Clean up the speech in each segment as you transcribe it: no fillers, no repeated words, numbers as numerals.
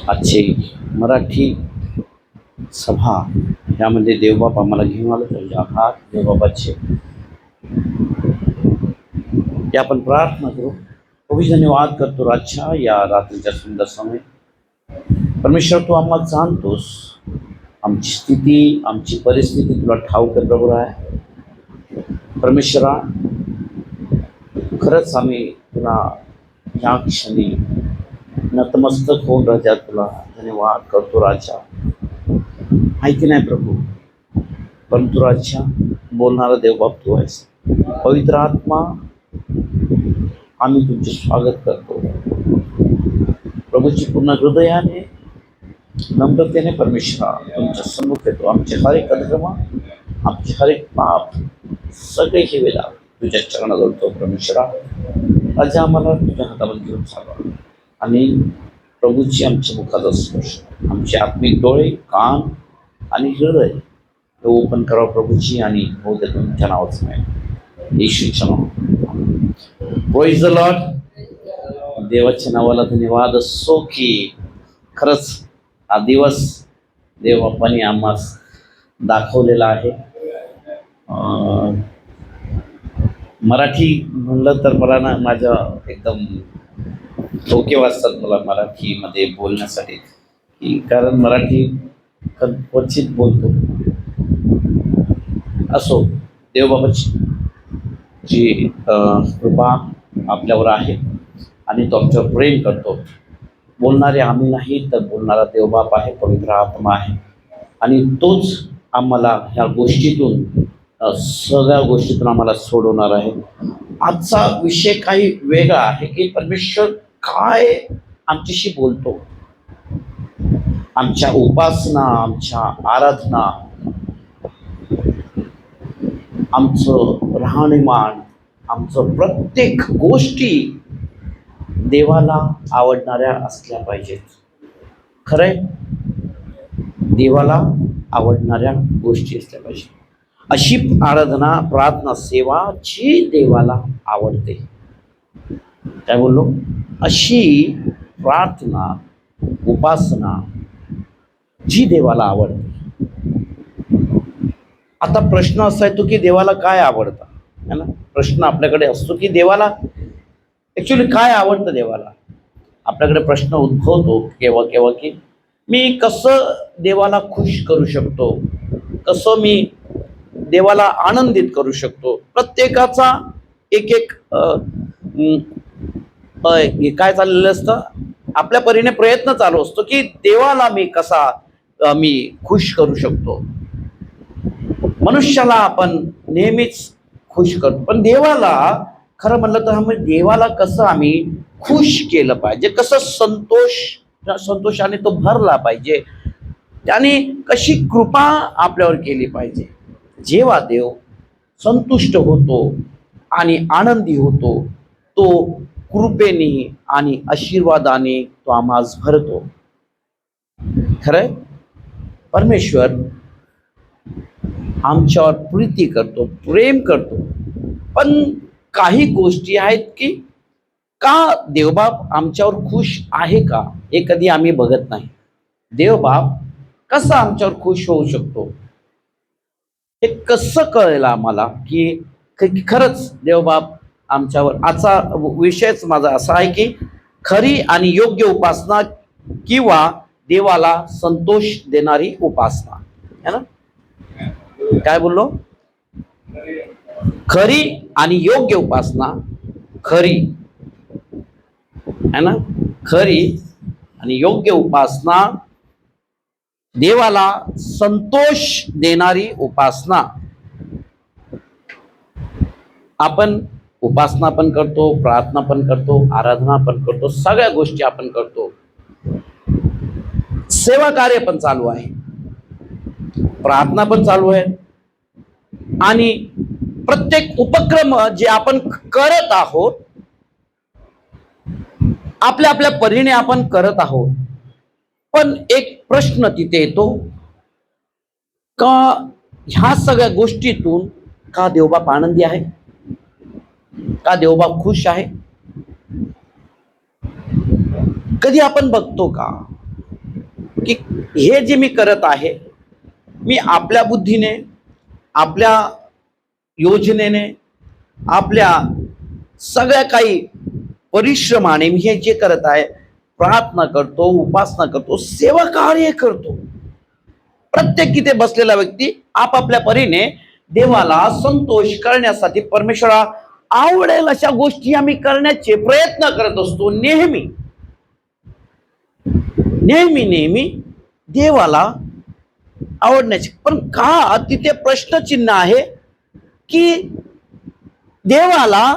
आजची मराठी सभा यामध्ये देवबाप आम्हाला घेऊन आलं त्याचे आभार देवबापाचे. या आपण प्रार्थना करू. खूप धन्यवाद करतो राजच्या या रात्रीच्या सुंदर समय. परमेश्वर तू आम्हाला जाणतोस, आमची स्थिती आमची परिस्थिती तुला ठाऊक आहे प्रभू आहे. परमेश्वरा खरंच आम्ही तुला या क्षणी नतमस्तक होऊन राजा तुला धन्यवाद करतो राजा. माहिती नाही प्रभू, परंतु राजा बोलणारा देवबाप तू आहेस. पवित्र आत्मा आम्ही तुमचे स्वागत करतो प्रभूची. पूर्ण हृदयाने नम्रतेने परमेश्वरा तुमच्या सम्मुख येतो. आमचे हर एक अधर्म आमचे हर एक पाप सगळे हे वेळा तुझ्या चरणात घालतो परमेश्वरा. राजा आम्हाला तुझ्या हातामध्ये घेऊन चालवा आणि प्रभूची आमच्या मुखाचा स्पर्श, आमचे आत्मिक डोळे कान आणि हृदय ओपन करावं प्रभूची आणि हो दे तुमच्या नावाचं नाही येशूच्या नावात. Praise the Lord. देवाच्या नावाला धन्यवाद असो की खरंच हा दिवस देवबापाने आम्हास दाखवलेला आहे. मराठी म्हणलं तर मला ना माझ्या एकदम डोके वाजतात मला मराठीमध्ये बोलण्यासाठी, की कारण मराठी क्वचित बोलतो. असो, देवबाबाची जी कृपा आपल्यावर आहे आणि तो आमच्यावर प्रेम करतो. बोलणारे आम्ही नाही तर बोलणारा देवबाप आहे, पवित्र आत्मा आहे आणि तोच आम्हाला ह्या गोष्टीतून सगळ्या गोष्टीतून आम्हाला सोडवणार आहे. आजचा विषय काही वेगळा आहे की परमेश्वर काय आमच्याशी बोलतो. आमच्या उपासना, आमच्या आराधना, आमचं राहणीमान, आमचं प्रत्येक गोष्टी देवाला आवडणाऱ्या असल्या पाहिजेत. खरंय, देवाला आवडणाऱ्या गोष्टी असल्या पाहिजेत. अशी आराधना प्रार्थना सेवा जी देवाला आवडते. काय बोललो? अशी प्रार्थना उपासना जी देवाला आवडते. आता प्रश्न असा येतो की देवाला काय आवडतं, है ना? प्रश्न आपल्याकडे असतो की देवाला ॲक्च्युली काय आवडतं. देवाला आपल्याकडे प्रश्न उद्भवतो केव्हा केव्हा की मी कसं देवाला खुश करू शकतो, कसं मी देवाला आनंदित करू शकतो. प्रत्येकाचा एक एक काय चाललेलं असतं, आपल्या परीने प्रयत्न चालू असतो की देवाला मी कसा मी खुश करू शकतो. मनुष्याला आपण नेहमीच खुश करतो, पण देवाला खरं म्हणलं तर आम्ही देवाला कसं आम्ही खुश केलं पाहिजे, कसं संतोषाने तो भरला पाहिजे, त्याने कशी कृपा आपल्यावर केली पाहिजे. जेव्हा देव संतुष्ट होतो आणि आनंदी होतो, तो कृपेने आणि आशीर्वादाने तो आम्हास भरतो. खरंय, परमेश्वर आमच्यावर प्रीती करतो, प्रेम करतो. पण काही गोष्टी आहेत की का देवबाप आमच्यावर खुश आहे का हे कधी आम्ही बघत नाही. देवबाप कसा आमच्यावर खुश होऊ शकतो हे कसं कळेल आम्हाला की खरंच देवबाप आमच्यावर. आजचा विषयच माझा असा आहे की खरी आणि योग्य उपासना किंवा देवाला संतोष देणारी उपासना, है ना? काय बोललो? खरी आणि योग्य उपासना. खरी, है ना? खरी आणि योग्य उपासना, देवाला संतोष देणारी उपासना. आपण उपासना पण करतो, प्रार्थना पण करतो, आराधना पण करतो, सगळ्या गोष्टी आपण करतो. सेवा कार्य पण चालू आहे, प्रार्थना पण चालू आहे आणि प्रत्येक उपक्रम जे आपण करत आहोत आपल्या आपल्या परीने आपण करत आहोत. पण एक प्रश्न तिथे येतो का ह्या सगळ्या गोष्टीतून का देवबाप आनंदी आहे, का देवबाप खुश आहे? कधी आपण बघतो का की हे जे मी करत आहे, मी आपल्या बुद्धीने, आपल्या योजनेने, आपल्या सगळ्या काही परिश्रमाने मी हे जे करत आहे, प्रार्थना करतो, उपासना करतो, सेवा कार्य करतो. प्रत्येक तिथे बसलेला व्यक्ती आपापल्या परीने देवाला संतोष करण्यासाठी, परमेश्वरा आवडेल अशा गोष्टी आम्ही करण्याचे प्रयत्न करत असतो. नेहमी नेहमी नेहमी देवाला आवडण्याचे. पण का तिथे प्रश्नचिन्ह आहे की देवाला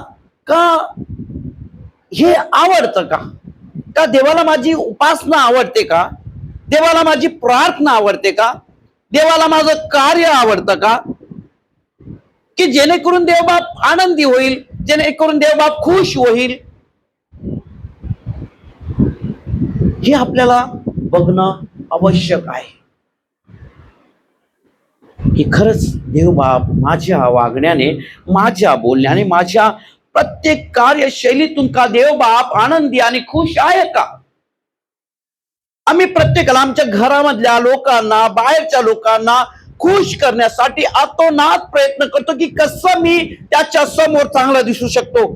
का हे आवडतं का? का देवाला माझी उपासना आवडते का? देवाला माझी प्रार्थना आवडते का? देवाला माझं कार्य आवडतं का? की जेणेकरून देवबाप आनंदी होईल, जेणेकरून देवबाप खुश होईल. हे आपल्याला बघणं आवश्यक आहे की खरंच देवबाप माझ्या वागण्याने, माझ्या बोलण्याने, माझ्या प्रत्येक कार्यशैलीतून का देवबाप आनंदी आणि खुश आहे का? आम्ही प्रत्येकाला आमच्या घरामधल्या लोकांना, बाहेरच्या लोकांना खुश करण्यासाठी अतोनात प्रयत्न करतो की कसं मी त्याच्या समोर चांगला दिसू शकतो.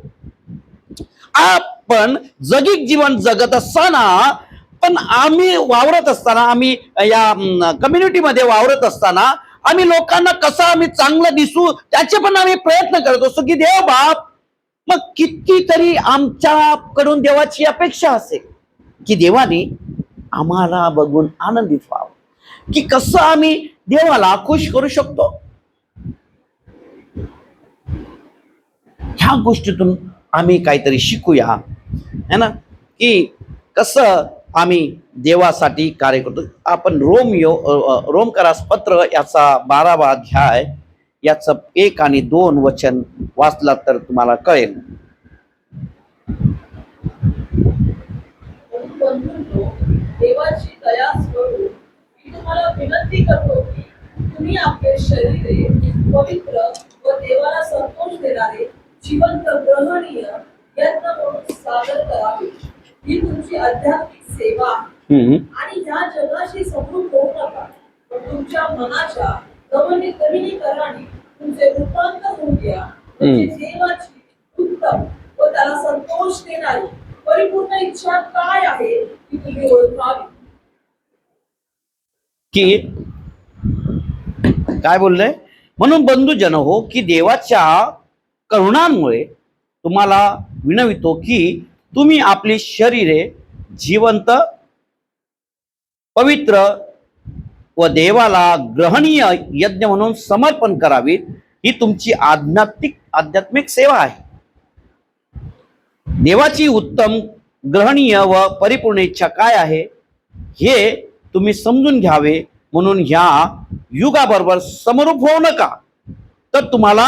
आपण जगिक जीवन जगत असताना, पण आम्ही वावरत असताना, आम्ही या कम्युनिटीमध्ये वावरत असताना आम्ही लोकांना कसं आम्ही चांगलं दिसू त्याचे पण आम्ही प्रयत्न करत असतो की देव बाप, मग कितीतरी आमच्याकडून देवाची अपेक्षा असेल की देवाने आम्हाला बघून आनंदित व्हावं, की कसं आम्ही देवाला खुश करू शकतो. ह्या गोष्टीतून आम्ही काहीतरी शिकूया, है ना, की कसं आम्ही देवासाठी कार्य करतो. आपण रोमकरास पत्र याचा 12वा अध्याय याचं 1 आणि 2 वचन वाचला तर तुम्हाला कळेल. देवाची दया करून मी तुम्हाला विनंती करतो की तुम्ही आपले शरीरे पवित्र व देवाला संतोष देणारे जिवंत ग्रहणीय यत्न म्हणून सादर करावे. ही तुमची आध्यात्मिक सेवा आहे. आणि ह्या जगाशी समृद्ध होऊ नका, पण तुमच्या मनाच्या नवीनीकरणाने तुमचे रूपांतर होऊ द्या. देवाची उत्तम व त्याला संतोष देणारी परिपूर्ण इच्छा काय आहे ती तुम्ही ओळखावी. की काय बोलले? म्हणून बंधुजन हो, की देवाच्या करुणांमुळे तुम्हाला विनवितो की तुम्ही आपली शरीरे जिवंत, पवित्र व देवाला ग्रहणीय यज्ञ म्हणून समर्पण करावीत. ही तुमची आध्यात्मिक सेवा आहे. देवाची उत्तम, ग्रहणीय व परिपूर्ण इच्छा काय आहे हे तुम्ही समजून घ्यावे. म्हणून ह्या युगाबरोबर समरूप होऊ नका, तर तुम्हाला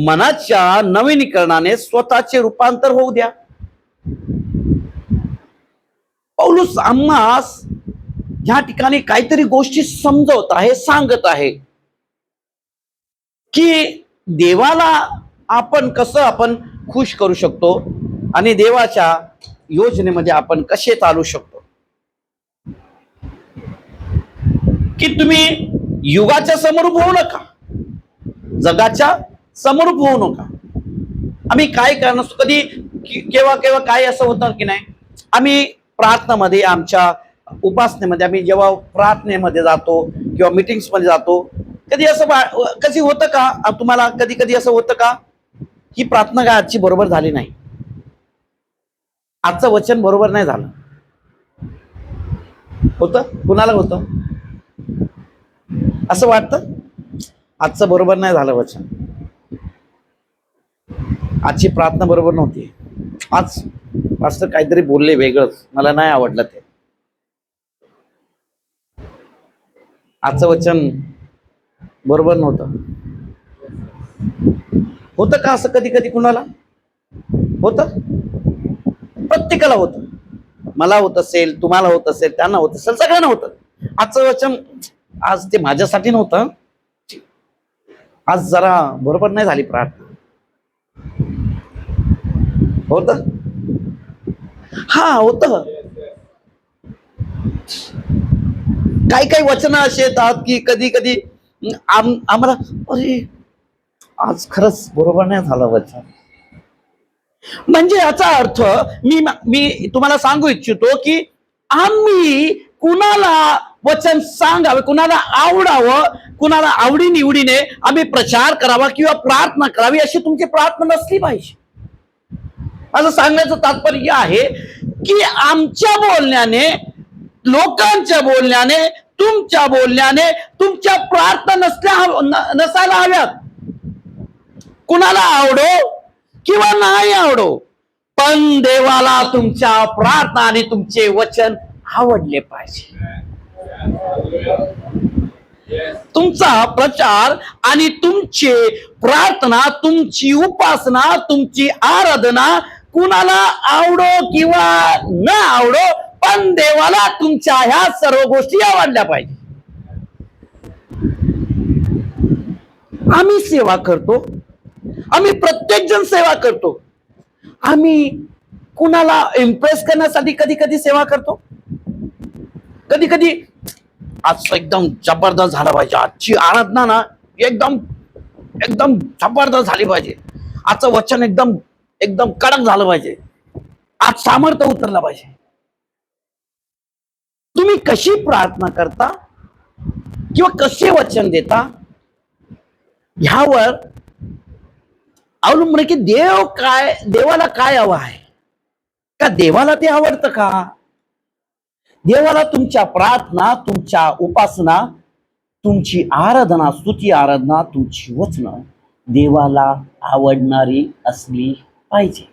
मनाच्या नवीनीकरणाने स्वतःचे रूपांतर होऊ द्या. पौलुस आम्हास ह्या ठिकाणी काहीतरी गोष्टी समजवत आहे, सांगत आहे की देवाला आपण कसं आपण खुश करू शकतो आणि देवाच्या योजनेमध्ये आपण कसे चालू शकतो. की तुम्ही युगाच्या समरूप होऊ नका, जगाच्या समरूप होऊ नका. आम्ही काय करणार, कधी केव्हा केव्हा काय असं होतं की नाही, आम्ही प्रार्थनेमध्ये, आमच्या उपासनेमध्ये, आम्ही जेव्हा प्रार्थनेमध्ये जातो किंवा मीटिंग्स मध्ये जातो, कधी असं कधी होतं का तुम्हाला, कधी कधी असं होतं का ही प्रार्थना काय आजची बरोबर झाली नाही, आजचं वचन बरोबर नाही झालं, होतं? कुणाला होतं असं वाटतं? आजचं बरोबर नाही झालं वचन, आजची प्रार्थना बरोबर नव्हती, आज पास्टर काहीतरी बोलले वेगळंच, मला नाही आवडलं ते, आजचं वचन बरोबर नव्हतं. होतं का असं कधी कधी? कुणाला होतं? प्रत्येकाला होतं. मला होत असेल, तुम्हाला होत असेल, त्यांना होत असेल, सगळ्यांना होतं. आजचं वचन आज ते माझ्यासाठी नव्हतं, आज जरा बरोबर नाही झाली प्रार्थना, होत? हा, होत. काही काही वचन असे येतात की कधी कधी आम्हाला अरे आज खरंच बरोबर नाही झालं वचन. म्हणजे याचा अर्थ मी मी तुम्हाला सांगू इच्छितो की आम्ही कुणाला वचन सांगावे, कुणाला आवडावं, कुणाला आवडीनिवडीने आम्ही प्रचार करावा किंवा प्रार्थना करावी अशी तुमची प्रार्थना नसली पाहिजे. असं सांगण्याचं तात्पर्य आहे की आमच्या बोलण्याने, लोकांच्या बोलण्याने, तुमच्या बोलण्याने तुमच्या प्रार्थना नसायला हव्यात. कुणाला आवडो किंवा नाही आवडो, पण देवाला तुमच्या प्रार्थना आणि तुमचे वचन आवडले पाहिजे. तुमचा प्रचार आणि तुमची प्रार्थना, तुमची उपासना, तुमची आराधना कुणाला आवडो किंवा न आवडो, पण देवाला तुमच्या ह्या सर्व गोष्टी आवडल्या पाहिजे. आम्ही सेवा करतो, आम्ही प्रत्येक जण सेवा करतो. आम्ही कुणाला इम्प्रेस करण्यासाठी कधी कधी सेवा करतो. कधी कधी आज एकदम जबरदस्त झाला पाहिजे, आजची आराधना ना एकदम एकदम जबरदस्त झाली पाहिजे, आजचं वचन एकदम एकदम कडक झालं पाहिजे, आज सामर्थ्य उतरलं पाहिजे. तुम्ही कशी प्रार्थना करता किंवा कसे वचन देता ह्यावर अवलंबून की देवाला काय हवं आहे, का देवाला ते आवडतं का. देवाला तुमच्या प्रार्थना, तुमच्या उपासना, तुमची आराधना, स्तुती आराधना, तुमची वचनं देवाला आवडणारी असली पाहिजे.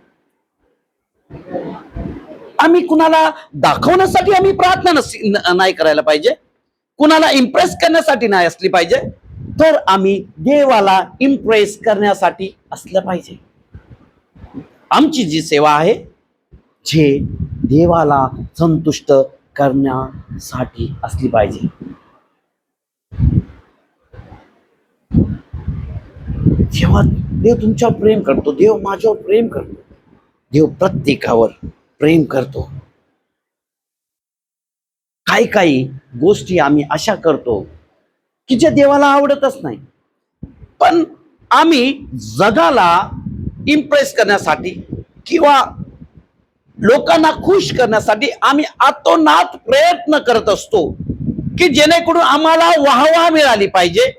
आम्ही कुणाला दाखवण्यासाठी आम्ही प्रार्थना नाही करायला पाहिजे, कुणाला इम्प्रेस करण्यासाठी नाही असली पाहिजे, तर आम्ही देवाला इम्प्रेस करण्यासाठी असलं पाहिजे. आमची जी सेवा आहे जे देवाला संतुष्ट करण्यासाठी असली पाहिजे. जेव्हा देव तुमच्यावर प्रेम करतो, देव माझ्यावर प्रेम करतो, देव प्रत्येकावर प्रेम करतो. काही काही गोष्टी आम्ही अशा करतो की जे देवाला आवडतच नाही, पण आम्ही जगाला इम्प्रेस करण्यासाठी किंवा लोकांना खुश करण्यासाठी आम्ही आतोनात प्रयत्न करत असतो की जेणेकरून आम्हाला वाहवा मिळाली पाहिजे,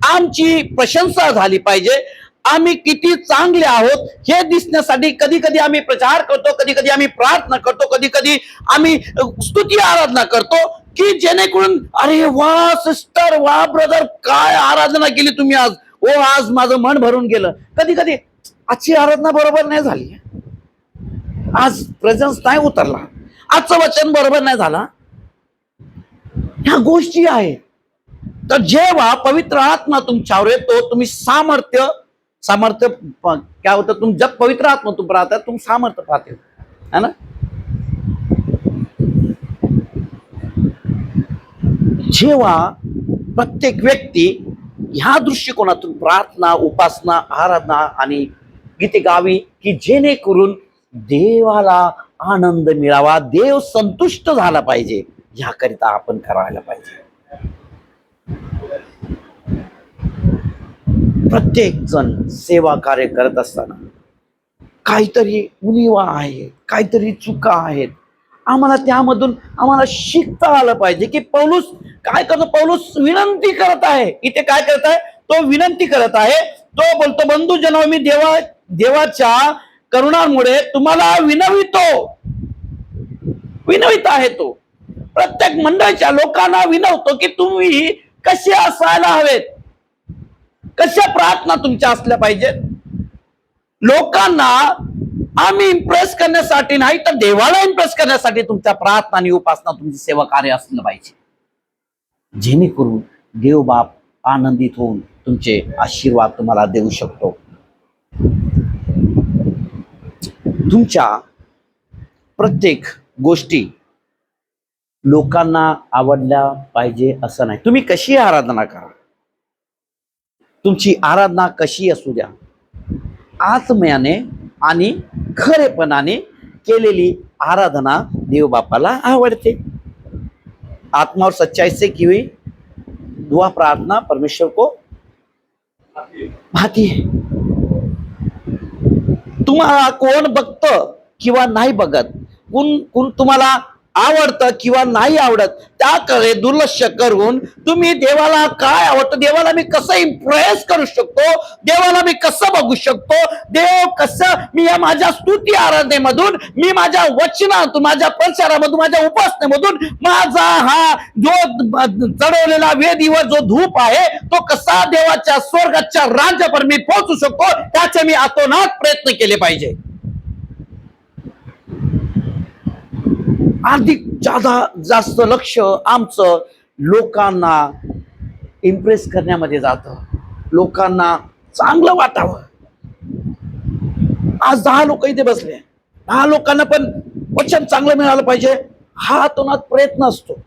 आमची प्रशंसा झाली पाहिजे, आम्ही किती चांगले आहोत हे दिसण्यासाठी कधी कधी आम्ही प्रचार करतो, कधी कधी आम्ही प्रार्थना करतो, कधी कधी आम्ही स्तुती आराधना करतो की जेणेकरून अरे वा सिस्टर, वा ब्रदर, काय आराधना केली तुम्ही आज, ओ आज माझं मन भरून गेलं. कधी कधी आजची आराधना बरोबर नाही झाली, आज प्रेझेन्स नाही उतरला, आजचं वचन बरोबर नाही झाला. ह्या गोष्टी आहेत. तर जेव्हा पवित्र आत्मा तुमच्यावर येतो, तुम्ही सामर्थ्य काय होतं, तुम जब पवित्र आत्मा तुम पर आता है तुम सामर्थ्य पाते हो, है ना. जेव्हा प्रत्येक व्यक्ती ह्या दृष्टिकोनातून प्रार्थना, उपासना, आराधना आणि गीते गावी की जेणेकरून देवाला आनंद मिळावा, देव संतुष्ट झाला पाहिजे, ह्याकरिता आपण करायला पाहिजे. प्रत्येक जण सेवा कार्य करत असताना काहीतरी उणिवा आहे, काहीतरी चुका आहेत, आम्हाला त्यामधून शिकता आलं पाहिजे की पौलुस काय करतो. पौलुस विनंती करत आहे, इथे काय करत आहे, तो विनंती करत आहे. तो बोलतो बंधुजनो, मी देवाच्या करुणामुळे तुम्हाला विनवित आहे. तो प्रत्येक मंडळीच्या लोकांना विनवतो की तुम्ही कसे असायला हवेत, कशा प्रार्थना तुमच्या असल्या पाहिजेत. लोकांना आम्ही इम्प्रेस करण्यासाठी नाही, तर देवाला इम्प्रेस करण्यासाठी तुमच्या प्रार्थना आणि उपासना, तुमची सेवा कार्य असलं पाहिजे, जेणेकरून देव बाप आनंदित होऊन तुमचे आशीर्वाद तुम्हाला देऊ शकतो. तुमच्या प्रत्येक गोष्टी लोकांना आवडल्या पाहिजे असं नाही. तुम्ही कशी आराधना करा, तुमची आराधना कशी असू द्या, आत्म्याने आणि खरेपणाने केलेली आराधना देव बापाला आवडते. आत्मा और सच्चाई से की हुई दुआ प्रार्थना परमेश्वर को भाती है. तुम्हाला कोण बघतं किंवा नाही बघत, कोण तुम्हाला आवडतं किंवा नाही आवडत, त्याकडे दुर्लक्ष करून तुम्ही देवाला काय आवडतं, देवाला मी कसं इम्प्रेस करू शकतो, देवाला मी कसं बघू शकतो, देव कसं मी या माझ्या स्तुती आराधनेमधून, मी माझ्या वचनातून, माझ्या प्रचारामधून, माझ्या उपासनेमधून माझा हा जो चढवलेला वेदीवर जो धूप आहे तो कसा देवाच्या स्वर्गाच्या राज्यावर मी पोहोचू शकतो, त्याचे मी अतोनात प्रयत्न केले पाहिजे. अधिक जास्त लक्ष आमचं लोकांना इम्प्रेस करण्यामध्ये जातं, लोकांना चांगलं वाटावं. आज 10 लोक इथे बसले, 10 लोकांना पण वचन चांगलं मिळालं पाहिजे हा अतोनात प्रयत्न असतो.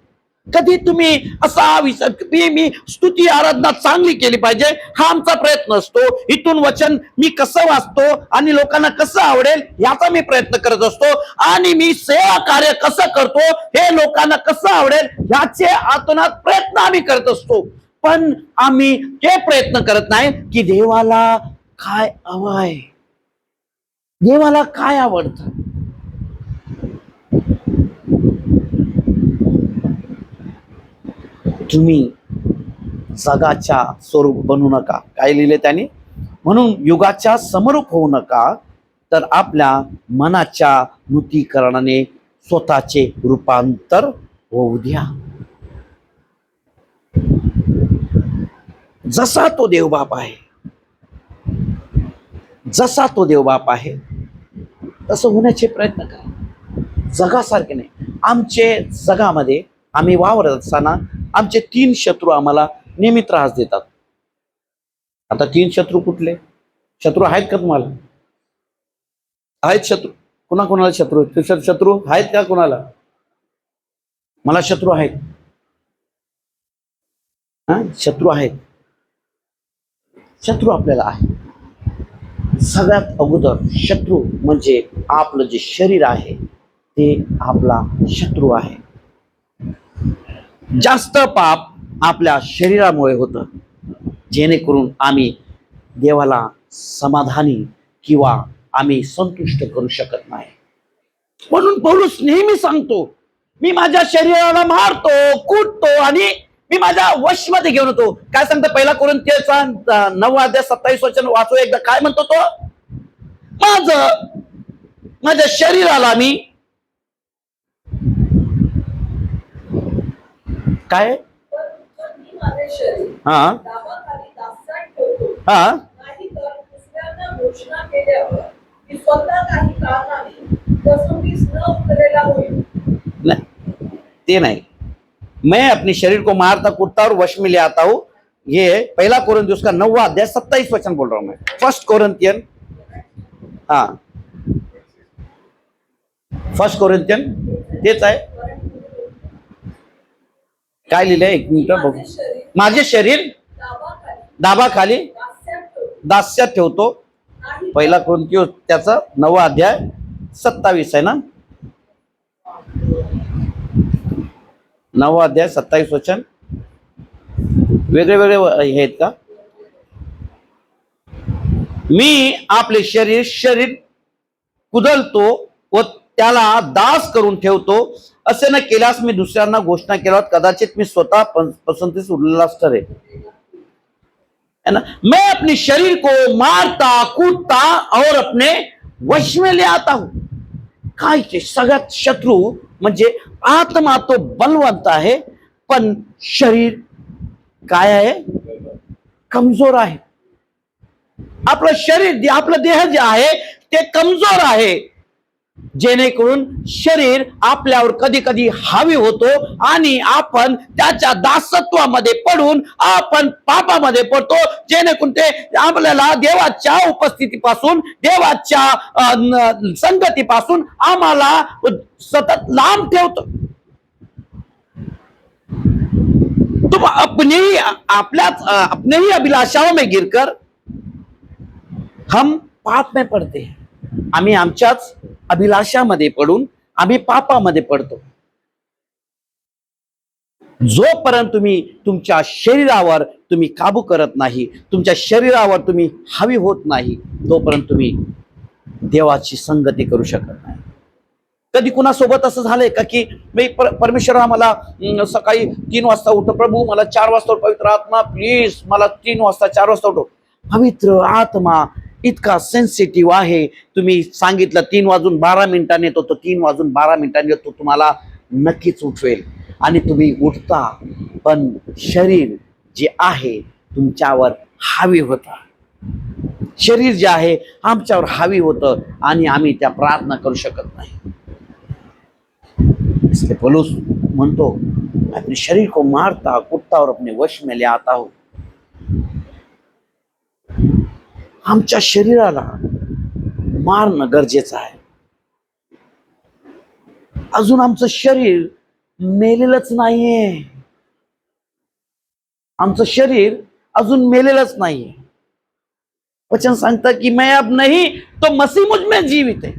कधी तुम्ही असा विचार मी स्तुती आराधना चांगली केली पाहिजे हा आमचा प्रयत्न असतो. इथून वचन मी कसं वाचतो आणि लोकांना कसं आवडेल याचा मी प्रयत्न करत असतो, आणि मी सेवा कार्य कसं करतो हे लोकांना कसं आवडेल याचे आतोनात प्रयत्न आम्ही करत असतो. पण आम्ही ते प्रयत्न करत नाही की देवाला काय हवंय, देवाला काय आवडतं. तुम्ही जगाच्या स्वरूप बनू नका, काय लिहिले त्यांनी, म्हणून युगाच्या समरूप होऊ नका, तर आपल्या मनाच्या नूतनीकरणाने स्वतःचे रूपांतर होऊ द्या. जसा तो देवबाप आहे, जसा तो देवबाप आहे तसं होण्याचे प्रयत्न करा. जगासारखे नाही. आमचे जगामध्ये आम्ही वावरत असताना आमचे 3 शत्रू आम्हाला नेहमी त्रास देतात. आता 3 शत्रू कुठले? शत्रू आहेत का तुम्हाला? आहेत शत्रू? कुणाला शत्रू? शत्रू आहेत का कुणाला? मला शत्रू आहेत. शत्रू आहेत. शत्रू आपल्याला आहे. सगळ्यात अगोदर शत्रू म्हणजे आपलं जे शरीर आहे ते आपला शत्रू आहे. जास्त पाप आपल्या शरीरामुळे होतं, जेणेकरून आम्ही देवाला समाधानी किंवा आम्ही संतुष्ट करू शकत नाही. म्हणून पौलुस नेहमी सांगतो, मी माझ्या शरीराला मारतो, कुटतो आणि मी माझ्या वशमध्ये घेऊन येतो. काय सांगतो 1 कोरिंथियचा 9:27 वाचू एकदा. काय म्हणतो तो? माझ्या शरीराला मी काय हा ते नाही. मैं अपने शरीर को मारता कूटता और वश में ले आता हूं. ये 1 कोरिन्थियों का 9:27 बोल रहा हूं मैं. 1 कोरिन्थियन 1 कोरिन्थियन तेच आहे. काय लिहिलंय? 1 मिनिट बघू. माझे शरीर दाबाखाली दास्यात ठेवतो. 1 कोरिन्थियों त्याचा 9:27 आहे ना. 9:27 वेगळे हे आहेत का? मी आपले शरीर कुदलतो व त्याला दास करून ठेवतो. असे न केल्यास मी दुसऱ्यांना घोषणा केल्यावर कदाचित मी स्वतः पसंतीस उरलेलाच ठरेल. है ना. मैं अपने शरीर को मारता कूटता और अपने वश में ले आता हूं. काय ते सगळ्यात शत्रू म्हणजे आत्मा तो बलवंत आहे, पण शरीर काय आहे? कमजोर आहे. आपलं शरीर, आपलं देह जे आहे ते कमजोर आहे, जेणेकरून शरीर आपल्यावर कधी कधी हावी होतो आणि आपण त्याच्या दासत्वामध्ये पडून आपण पापामध्ये पडतो, जेणेकरून ते आपल्याला देवाच्या उपस्थितीपासून, देवाच्या संगतीपासून आम्हाला सतत लांब ठेवतो. तुम अपने ही अभिलाषाओं में गिरकर हम पाप में पड़ते हैं. आम्ही आमच्याच अभिलाषामध्ये पडून आम्ही पापामध्ये पडतो. जोपर्यंत तुम्ही तुमच्या शरीरावर तुम्ही काबू करत नाही, तुमच्या शरीरावर तुम्ही हावी होत नाही, तोपर्यंत तुम्ही देवाची संगती करू शकत नाही. कधी कुणासोबत असं झालंय का की परमेश्वर आम्हाला सकाळी 3 वाजता उठव, प्रभू मला 4 वाजता उठव, पवित्र आत्मा प्लीज मला 3 वाजता 4 वाजता उठव. पवित्र आत्मा इतका सेन्सिटिव्ह आहे. तुम्ही सांगितलं 3:12 येतो, तो 3:12 येतो, तुम्हाला नक्कीच उठवेल आणि तुम्ही उठता. पण शरीर जे आहे तुमच्यावर हावी होता, शरीर जे आहे आमच्यावर हावी होतं आणि आम्ही त्या प्रार्थना करू शकत नाही. इसलिए पौलुस म्हणतो, अपने शरीर को मारता कुटता और अपने वश में ले आता हो. आमच्या शरीराला मारणं गरजेचं आहे. अजून आमचं शरीर मेलेलंच नाहीये. आमचं शरीर अजून मेलेलंच नाहीये. वचन सांगतं की मैं अब नहीं तो मसीह मुझ में जीवित है.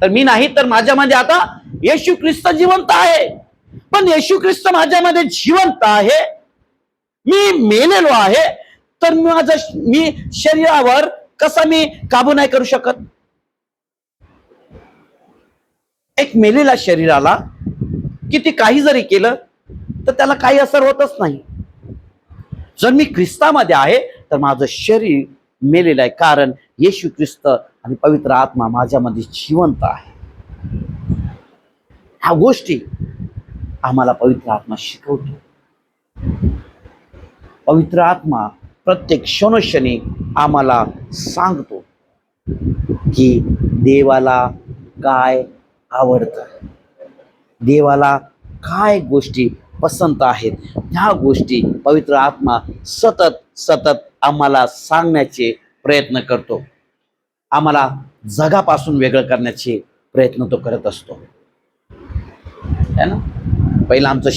तर मी नाही तर माझ्यामध्ये आता येशू ख्रिस्त जिवंत आहे. पण येशू ख्रिस्त माझ्यामध्ये जिवंत आहे, मी मेलेलो आहे, तर मी शरीरावर कसा मी काबू नाही करू शकत. एक मेलेल्या शरीराला किती काही जरी केलं तर त्याला काही असर होतच नाही. जर मी ख्रिस्तामध्ये आहे तर माझं शरीर मेलेलं आहे, कारण येशू ख्रिस्त आणि पवित्र आत्मा माझ्यामध्ये जिवंत आहे. ह्या गोष्टी आम्हाला पवित्र आत्मा शिकवतो. पवित्र आत्मा प्रत्येक क्षणोक्षणी आम्हाला सांगतो की देवाला काय आवडतं, देवाला काय गोष्टी पसंत आहेत. ह्या गोष्टी पवित्र आत्मा सतत सतत आम्हाला सांगण्याचे प्रयत्न करतो. आम्हाला जगापासून वेगळं करण्याचे प्रयत्न तो करत असतो, है ना. पहिलं आमचं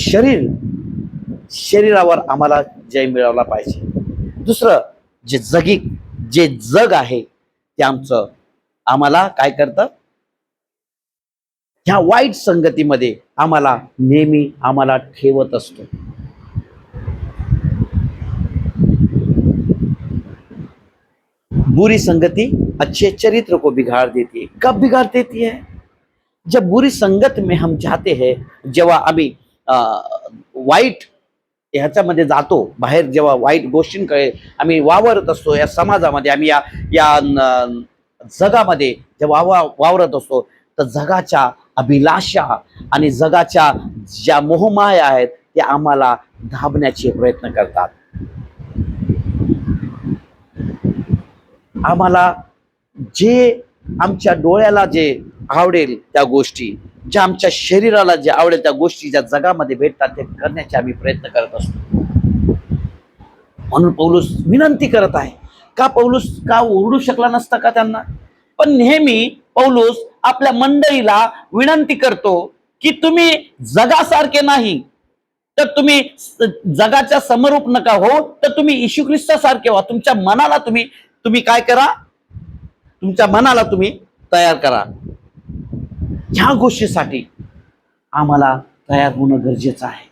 शरीरावर आम्हाला जय मिळवला पाहिजे. दुसरं जे जग आहे ते आम्हाला काय करतं, ह्या वाईट संगतीमध्ये नेहमी आम्हाला ठेवत असतो. बुरी संगति अच्छे चरित्र को बिगाड़ देती है. कब बिगाड़ देती है? जब बुरी संगत में हम जाते हैं, जेव्हा आम्ही वाईट ह्याच्यामध्ये जातो, बाहेर जेव्हा वाईट गोष्टींकडे आम्ही वावरत असतो, या समाजामध्ये आम्ही या जगामध्ये जेव्हा वावरत असतो, तर जगाच्या अभिलाषा आणि जगाच्या ज्या मोहमाया आहेत ते आम्हाला दाबण्याचे प्रयत्न करतात. आम्हाला जे आमच्या डोळ्याला जे आवडेल त्या गोष्टी, ज्या आमच्या शरीराला जे आवडेल त्या गोष्टी ज्या जगामध्ये भेटतात ते करण्याचे आम्ही प्रयत्न करत असतो. म्हणून पौलुस विनंती करत आहे. पौलुस का ओरडू शकला नसता का त्यांना? पण नेहमी पौलुस आपल्या मंडळीला विनंती करतो की तुम्ही जगासारखे नाही, तर तुम्ही जगाच्या समरूप नका हो, तर तुम्ही येशू ख्रिस्तासारखे व्हा. तुमच्या मनाला तुम्ही काय करा, तुमच्या मनाला तुम्ही तयार करा. ह्या गोष्टीसाठी आम्हाला तयार होणं गरजेचं आहे.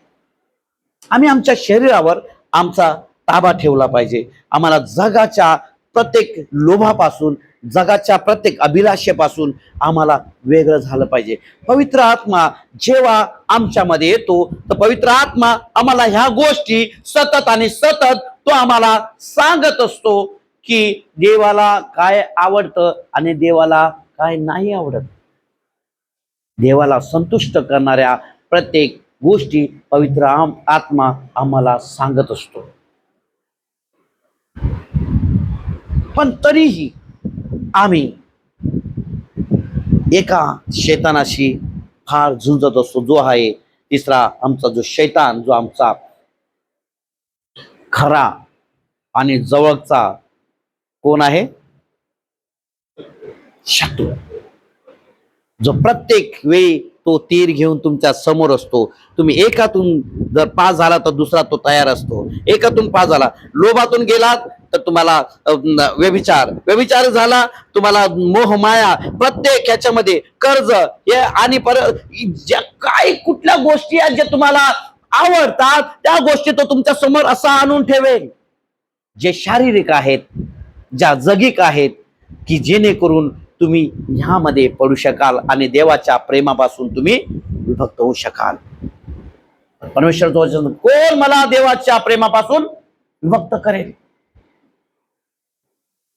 आम्ही आमच्या शरीरावर आमचा ताबा ठेवला पाहिजे. आम्हाला जगाच्या प्रत्येक लोभापासून, जगाच्या प्रत्येक अभिलाषेपासून आम्हाला वेगळं झालं पाहिजे. पवित्र आत्मा जेव्हा आमच्यामध्ये येतो तर पवित्र आत्मा आम्हाला ह्या गोष्टी सतत आणि सतत तो आम्हाला सांगत असतो की देवाला काय आवडतं आणि देवाला काय नाही आवडत. देवाला संतुष्ट करणाऱ्या प्रत्येक गोष्टी पवित्र आत्मा आम्हाला सांगत असतो. पण तरीही आम्ही एका शैतानाशी फार झुंजत असतो, जो आहे तिसरा आमचा जो शैतान, जो आमचा खरा आणि जवळचा कोण आहे, शत्रू, जो प्रत्येक वेळी तो तीर घेऊन तुमच्या समोर असतो. तुम्ही एकातून जर पास झाला तर दुसरा तो तयार असतो. एकातून पास झाला, लोभातून गेलात तर तुम्हाला व्यभिचार झाला, तुम्हाला मोहमाया, प्रत्येक ह्याच्यामध्ये कर्ज हे आणि परत ज्या काय कुठल्या गोष्टी आहेत जे तुम्हाला आवडतात त्या गोष्टी तो तुमच्या समोर असा आणून ठेवेल, जे शारीरिक आहेत, ज्या जगिक आहेत, की जेणेकरून तुम्ही ह्यामध्ये पडू शकाल आणि देवाच्या प्रेमापासून तुम्ही विभक्त होऊ शकाल. परमेश्वराचं वचन, कोण मला देवाच्या प्रेमापासून विभक्त करेल?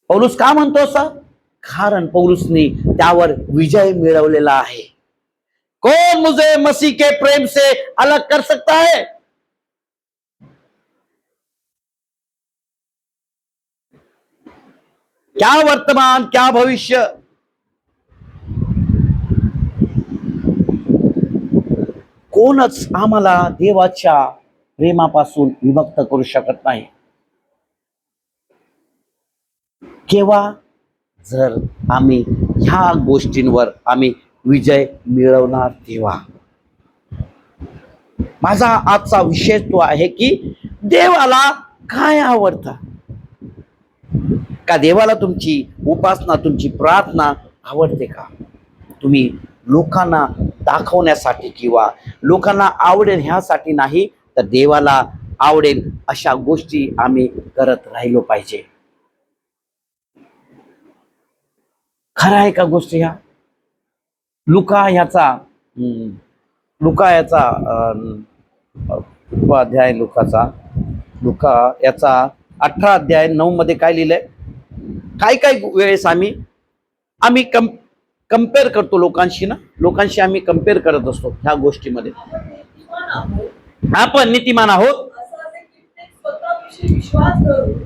पौलुस का म्हणतो असं? कारण पौलुसने त्यावर विजय मिळवलेला आहे. कौन मुझे मसीह के प्रेम से अलग कर सकता है? क्या वर्तमान, क्या भविष्य, कोणच आम्हाला देवाच्या प्रेमापासून विभक्त करू शकत नाही. केव्हा? जर आम्ही ह्या गोष्टींवर आम्ही विजय मिळवणार तेव्हा. माझा आजचा विषय तो आहे की देवाला काय आवडतं. का देवाला तुमची उपासना, तुमची प्रार्थना आवडते का? तुम्ही लोकांना दाखवण्यासाठी किंवा लोकांना आवडेल ह्यासाठी नाही, तर देवाला आवडेल अशा गोष्टी आम्ही करत राहिलो पाहिजे. खरं आहे का गोष्टी ह्या? लुका याचा अध्याय लुका याचा 18 अध्याय 9 मध्ये काय लिहिलंय? काय वेळेस आम्ही कम्पेअर करतो लोकांशी आम्ही कम्पेअर करत असतो ह्या गोष्टीमध्ये. आपण नीतिमान आहोत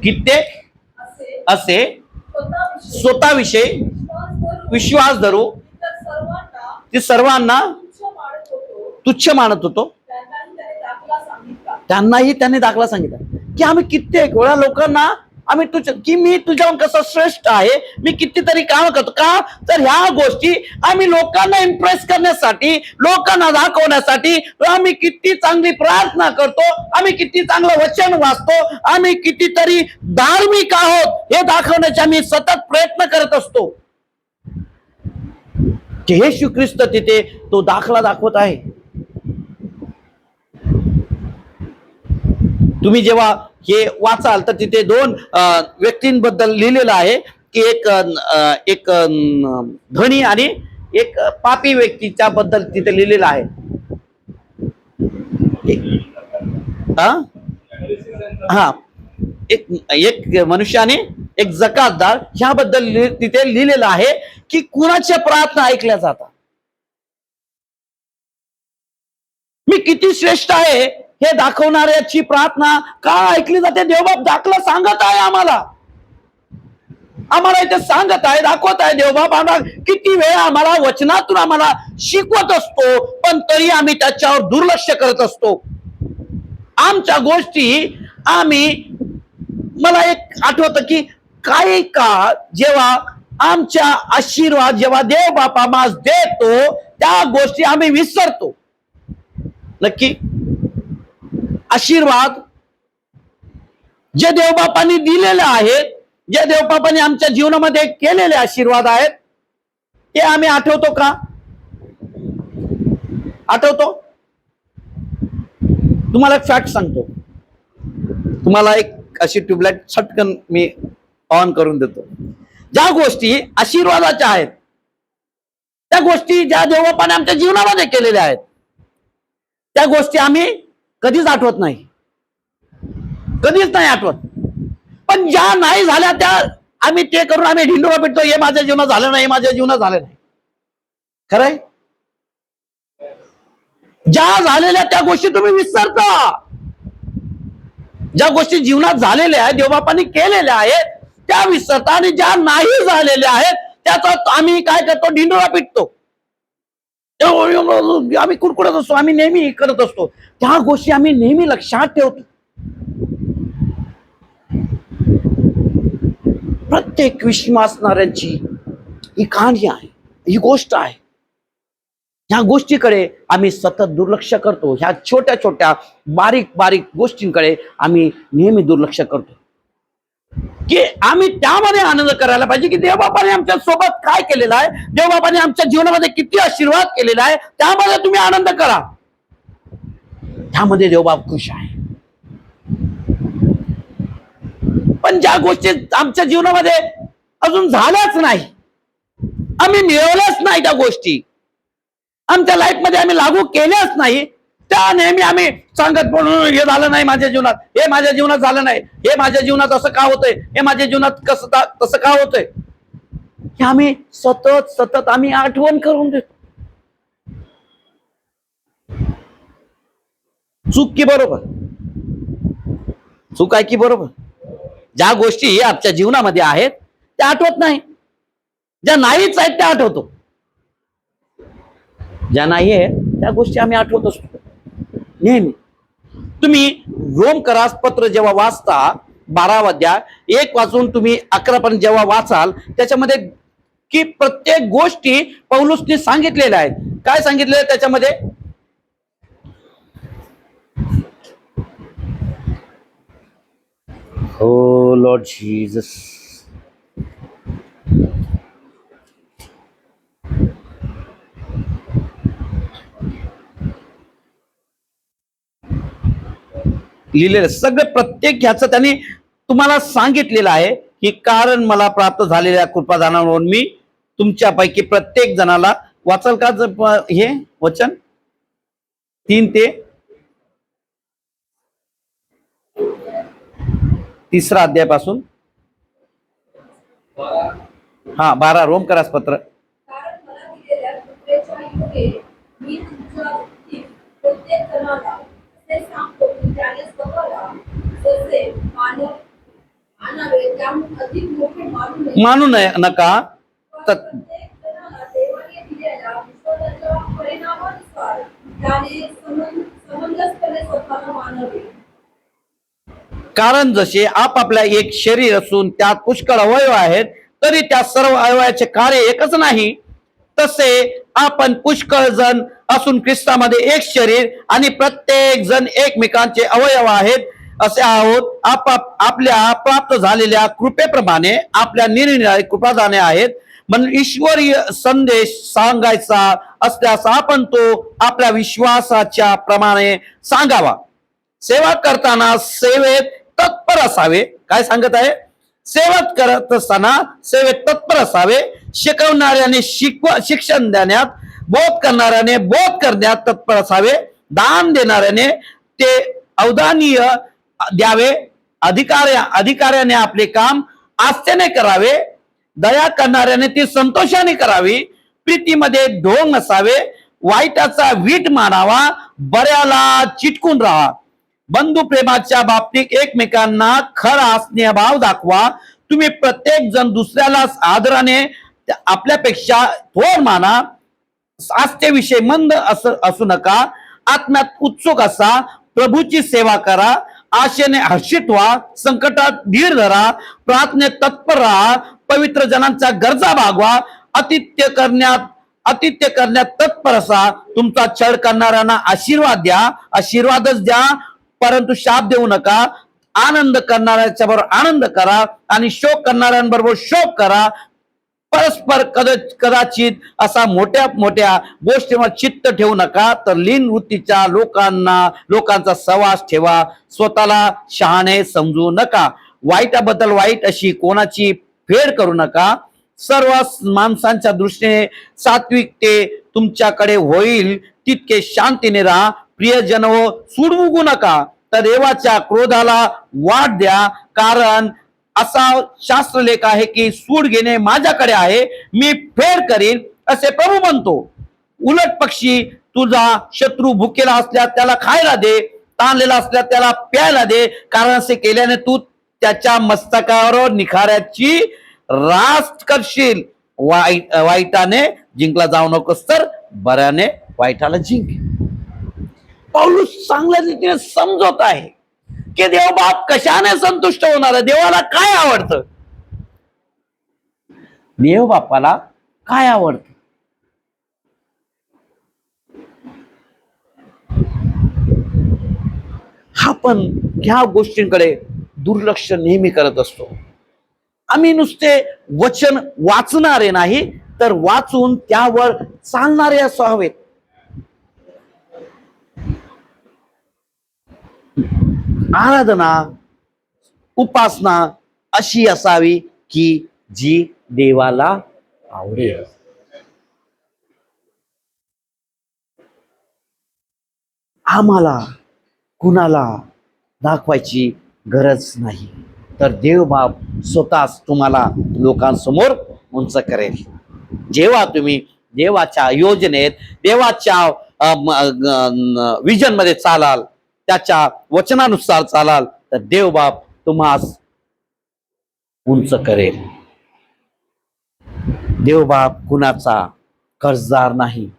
कित्येक असे स्वतःविषयी विश्वास धरू ते सर्वांना तुच्छ मानत होतो. त्यांनाही त्याने दाखला सांगितला की आम्ही कित्येक वेळा लोकांना आम्ही की मी तुझ्याहून कसं श्रेष्ठ आहे, मी कितीतरी काम करतो. का? तर ह्या गोष्टी आम्ही लोकांना इम्प्रेस करण्यासाठी, लोकांना दाखवण्यासाठी आम्ही किती चांगली प्रार्थना करतो, आम्ही किती चांगलं वचन वाचतो, आम्ही कितीतरी धार्मिक आहोत हे दाखवण्याचे आम्ही सतत प्रयत्न करत असतो. की येशू ख्रिस्त तिथे तो दाखला दाखवत आहे. तुम्ही जेव्हा हे वाचाल तर तिथे 2 व्यक्तींबद्दल लिहिलेलं आहे की एक धनी आणि एक पापी व्यक्तीच्या बद्दल तिथे लिहिलेलं आहे. हा, एक मनुष्य आणि एक जकातदार ह्याबद्दल तिथे लिहिलेलं आहे की कुणाच्या प्रार्थना ऐकल्या जातात. मी किती श्रेष्ठ आहे हे दाखवणाऱ्याची प्रार्थना का ऐकली जाते? देवबाप दाखला सांगत आहे आम्हाला इथे सांगत आहे, दाखवत आहे. देवबाप आम्हाला किती वेळ आम्हाला वचनातून आम्हाला शिकवत असतो, पण तरी आम्ही त्याच्यावर दुर्लक्ष करत असतो. आमच्या गोष्टी मला एक आठवतं की काही काळ जेव्हा आमच्या आशीर्वाद जेव्हा देव बापा आम्हाला देतो त्या गोष्टी आम्ही विसरतो. नक्की आशीर्वाद जे देवबापांनी दिलेले आहेत, जे देवबापांनी आमच्या जीवनामध्ये केलेले आशीर्वाद आहेत, ते आम्ही आठवतो का? आठवतो? तुम्हाला एक फॅक्ट सांगतो. तुम्हाला एक अशी ट्यूबलाइट छटकन मी ऑन करून देतो. ज्या गोष्टी आशीर्वादाच्या आहेत, त्या गोष्टी ज्या देवबापाने आमच्या जीवनामध्ये केलेल्या आहेत, त्या गोष्टी आम्ही कधीच आठवत नाही, कधीच नाही आठवत. पण ज्या नाही झाल्या त्या आम्ही ते करून आम्ही ढिंडोरा पिटतो, हे माझ्या जीवनात झालं नाही, माझ्या जीवनात झालं नाही. खरंय? ज्या झालेल्या त्या गोष्टी तुम्ही विसरता. ज्या गोष्टी जीवनात झालेल्या आहेत, देवबापांनी केलेल्या आहेत, त्या विसरता. आणि ज्या नाही झालेल्या आहेत त्याचा आम्ही काय करतो? ढिंडोरा पिटतो, आम्ही कुरकुरत असतो, आम्ही नेहमी करत असतो. त्या गोष्टी आम्ही नेहमी लक्षात ठेवतो. प्रत्येक विश्वासणाऱ्यांची ही कहाणी आहे, ही गोष्ट आहे. ह्या गोष्टीकडे आम्ही सतत दुर्लक्ष करतो. ह्या छोट्या छोट्या बारीक गोष्टींकडे आम्ही नेहमी दुर्लक्ष करतो. की आम्ही त्यामध्ये आनंद करायला पाहिजे की देवबापाने आमच्या सोबत काय केलेलं आहे, देवबापाने आमच्या जीवनामध्ये किती आशीर्वाद केलेला आहे, त्यामध्ये तुम्ही आनंद करा. त्यामध्ये देवबाप खुश आहे. पण ज्या गोष्टी आमच्या जीवनामध्ये अजून झाल्याच नाही, आम्ही मिळवल्याच नाही, त्या गोष्टी आमच्या लाईफ मध्ये आम्ही लागू केल्याच नाही, त्या नेहमी आम्ही सांगत म्हणून हे झालं नाही माझ्या जीवनात, हे माझ्या जीवनात झालं नाही, हे माझ्या जीवनात असं का होतंय, हे माझ्या जीवनात तसं का होतंय, हे आम्ही सतत सतत आम्ही आठवण करून देतो. चूक की बरोबर? चूक आहे की बरोबर? ज्या गोष्टी आमच्या जीवनामध्ये आहेत त्या आठवत नाही, ज्या नाहीच आहेत त्या आठवतो, ज्या नाही आहेत त्या गोष्टी आम्ही आठवत असतो नेहमी. तुम्ही रोमकरास पत्र जेव्हा वाचता 12 अध्याय 1 वाचून तुम्ही 11 पर्यंत जेव्हा वाचाल, त्याच्यामध्ये की प्रत्येक गोष्टी पौलुसने सांगितलेल्या आहेत. काय सांगितलेलं आहे त्याच्यामध्ये? हो लॉर्ड जीसस, लिहिलेलं सगळं प्रत्येक ह्याचं त्यांनी तुम्हाला सांगितलेलं आहे की कारण मला प्राप्त झालेल्या कृपादानावरून मी तुमच्यापैकी प्रत्येक जणाला, वाचाल का हे वचन 3 ते 3 अध्यायापासून 12 रोमकरास पत्र. कारण मला दिलेल्या कृपेच्या योगे मी तुमच्या प्रत्येक जणाला असे सांगतो की त्याने स्वतःला जसे मानावे त्याहून अधिक मोठे मानू नका. प्रत्येक जणाला देवाने दिलेल्या विश्वासाच्या परिणामानुसार त्याने समंजसपणे स्वतःला मानावे. कारण जसे आपापल्या एक शरीर असून त्यात पुष्कळ अवयव आहेत, तरी त्या सर्व अवयवाचे कार्य एकच नाही, तसे आपण पुष्कळ जण असून ख्रिस्तामध्ये एक शरीर आणि प्रत्येक जण एकमेकांचे अवयव आहेत असे आहोत. आपल्या प्राप्त झालेल्या कृपेप्रमाणे आपल्या निरनिराळे कृपादाने आहेत. म्हणून ईश्वरीय संदेश सांगायचा असल्यास आपण तो आपल्या विश्वासाच्या प्रमाणे सांगावा. सेवा करताना सेवेत तत्पर असावे. काय सांगत आहे? सेवा करत असताना सेवेत तत्पर असावे. शिकवणाऱ्याने शिक्षण देण्यात, बोध करणाऱ्याने बोध करण्यात तत्पर असावे. दान देणाऱ्याने ते औदानीय द्यावे. अधिकाऱ्याने आपले काम आस्थेने करावे. दया करणाऱ्याने ती संतोषाने करावी. प्रीतीमध्ये ढोंग नसावे. वाईटाचा वीट मानावा. बऱ्याला चिटकून राहा. बंधू प्रेमाच्या बाबतीत एकमेकांना खरा स्नेहभाव दाखवा. तुम्ही प्रत्येक जण दुसऱ्याला आदराने आपल्यापेक्षा थोर माना. आस्थेविषयी मंद असू नका. आत्म्यात उत्सुक असा. प्रभूची सेवा करा. आशेने हर्षित व्हा. संकटात धीर धरा. प्रार्थनेत तत्पर राहा. पवित्र जनांच्या गरजा भागवा. आतिथ्य करण्यात तत्पर असा. तुमचा छळ करणाऱ्यांना आशीर्वाद द्या. आशीर्वादच द्या, परंतु शाप देऊ नका. आनंद करणाऱ्याच्या बरोबर आनंद करा आणि शोक करणाऱ्यांबरोबर शोक करा. परस्पर कदाचित असा मोठ्या मोठ्या गोष्टींवर चित्त ठेवू नका, तर लीन वृत्तीच्या लोकांचा सहवास ठेवा. स्वतःला शहाणे समजू नका. वाईटाबद्दल वाईट अशी कोणाची फेड करू नका. सर्व माणसांच्या दृष्टीने सात्विकते तुमच्याकडे होईल तितके शांतीने राहा. प्रियजन हो, सूड उगू नका, तर देवाच्या क्रोधाला वाट द्या. कारण असा शास्त्रलेख आहे की सूड घेणे माझ्याकडे आहे, मी फेड करीन असे प्रभू म्हणतो. उलट पक्षी तुझा शत्रू भुकेला असल्यास त्याला खायला दे, ताणलेला असल्यास त्याला प्यायला दे. कारण असे केल्याने तू त्याच्या मस्तकावर निखाऱ्याची रास करशील. वाईटाने जिंकला जाऊ नकोस, तर बऱ्याने वाईटाला जिंक. पौलुस चांगल्या रीतीने समजवत आहे की देव बाप कशाने संतुष्ट होणार आहे, देवाला काय आवडतं, देव बापाला काय आवडतं. आपण ह्या गोष्टींकडे दुर्लक्ष नेहमी करत असतो. आम्ही नुसते वचन वाचणारे नाही, तर वाचून त्यावर चालणारे असावेत. आराधना, उपासना अशी असावी की जी देवाला आवडेल. आम्हाला कुणाला दाखवायची गरज नाही, तर देव बाप स्वतःच तुम्हाला लोकांसमोर उंच करेल. जेव्हा तुम्ही देवाच्या योजनेत, देवाच्या विजन मध्ये चालाल, त्याच्या वचनानुसार चालाल, तर देव बाप तुम्हास उंच करेल. देव बाप कुणाचा कर्जदार नाही,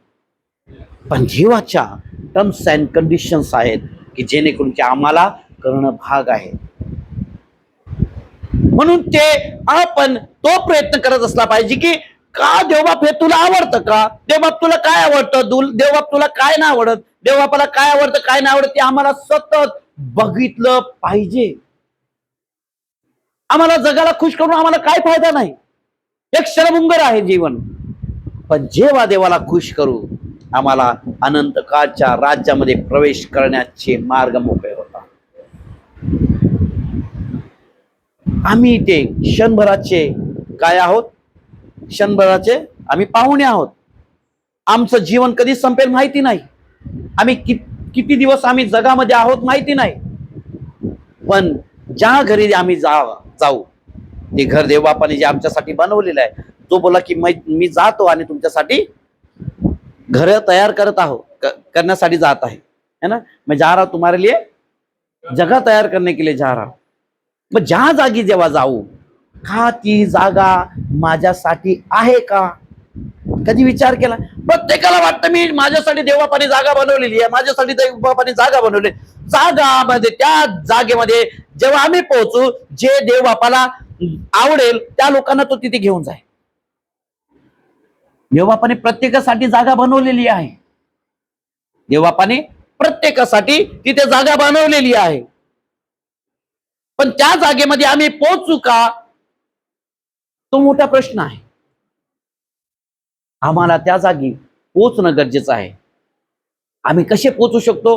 पण देवाच्या टर्म्स अँड कंडिशन्स आहेत की जेणेकरून की आम्हाला करणं भाग आहे. म्हणून ते आपण तो प्रयत्न करत असला पाहिजे की का देवबाप हे तुला आवडतं का, देवबाप तुला काय आवडतं, देवबाप तुला काय नाही आवडत, देवबापाला काय आवडतं काय नाही आवडत, ते आम्हाला सतत बघितलं पाहिजे. आम्हाला जगाला खुश करून आम्हाला काय फायदा नाही, एक क्षणभंगुर आहे जीवन. पण जेव्हा देवाला खुश करू, आम्हाला अनंत काळच्या राज्यामध्ये प्रवेश करण्याचे मार्ग मोकळे होतात. आम्ही ते क्षणभराचे काय आहोत, क्षणभराचे आम्ही पाहुणे आहोत. आमचं जीवन कधी संपेल माहिती नाही, आम्ही किती दिवस आम्ही जगामध्ये आहोत माहिती नाही. पण ज्या घरी आम्ही जाऊ, ते घर देवबापाने जे आमच्यासाठी बनवलेलं आहे, तो बोला की मी जातो आणि तुमच्यासाठी घर तयार करण्यासाठी जात आहे, है ना. मैं जा रहा हूं तुम्हारे लिए, जगह तयार करने के लिए जा रहा हूं. मग ज्या जागी जेव्हा जाऊ, का ती जागा माझ्यासाठी आहे का, कधी विचार केला? प्रत्येकाला वाटतं मी माझ्यासाठी देवबापाने जागा बनवलेली आहे, माझ्यासाठी देवबापाने जागा बनवली. जागामध्ये, त्या जागेमध्ये जेव्हा आम्ही पोहोचू, जे देवबापाला आवडेल त्या लोकांना तो तिथे घेऊन जाईल. देवबापाने प्रत्येकासाठी जागा बनवलेली आहे, देवबापाने प्रत्येकासाठी तिथे जागा बनवलेली आहे. पण त्या जागेमध्ये आम्ही पोहोचू का, तो मोठा प्रश्न आहे. आम्हाला त्या जागी पोहोचणं गरजेचं आहे. आम्ही कसे पोहोचू शकतो?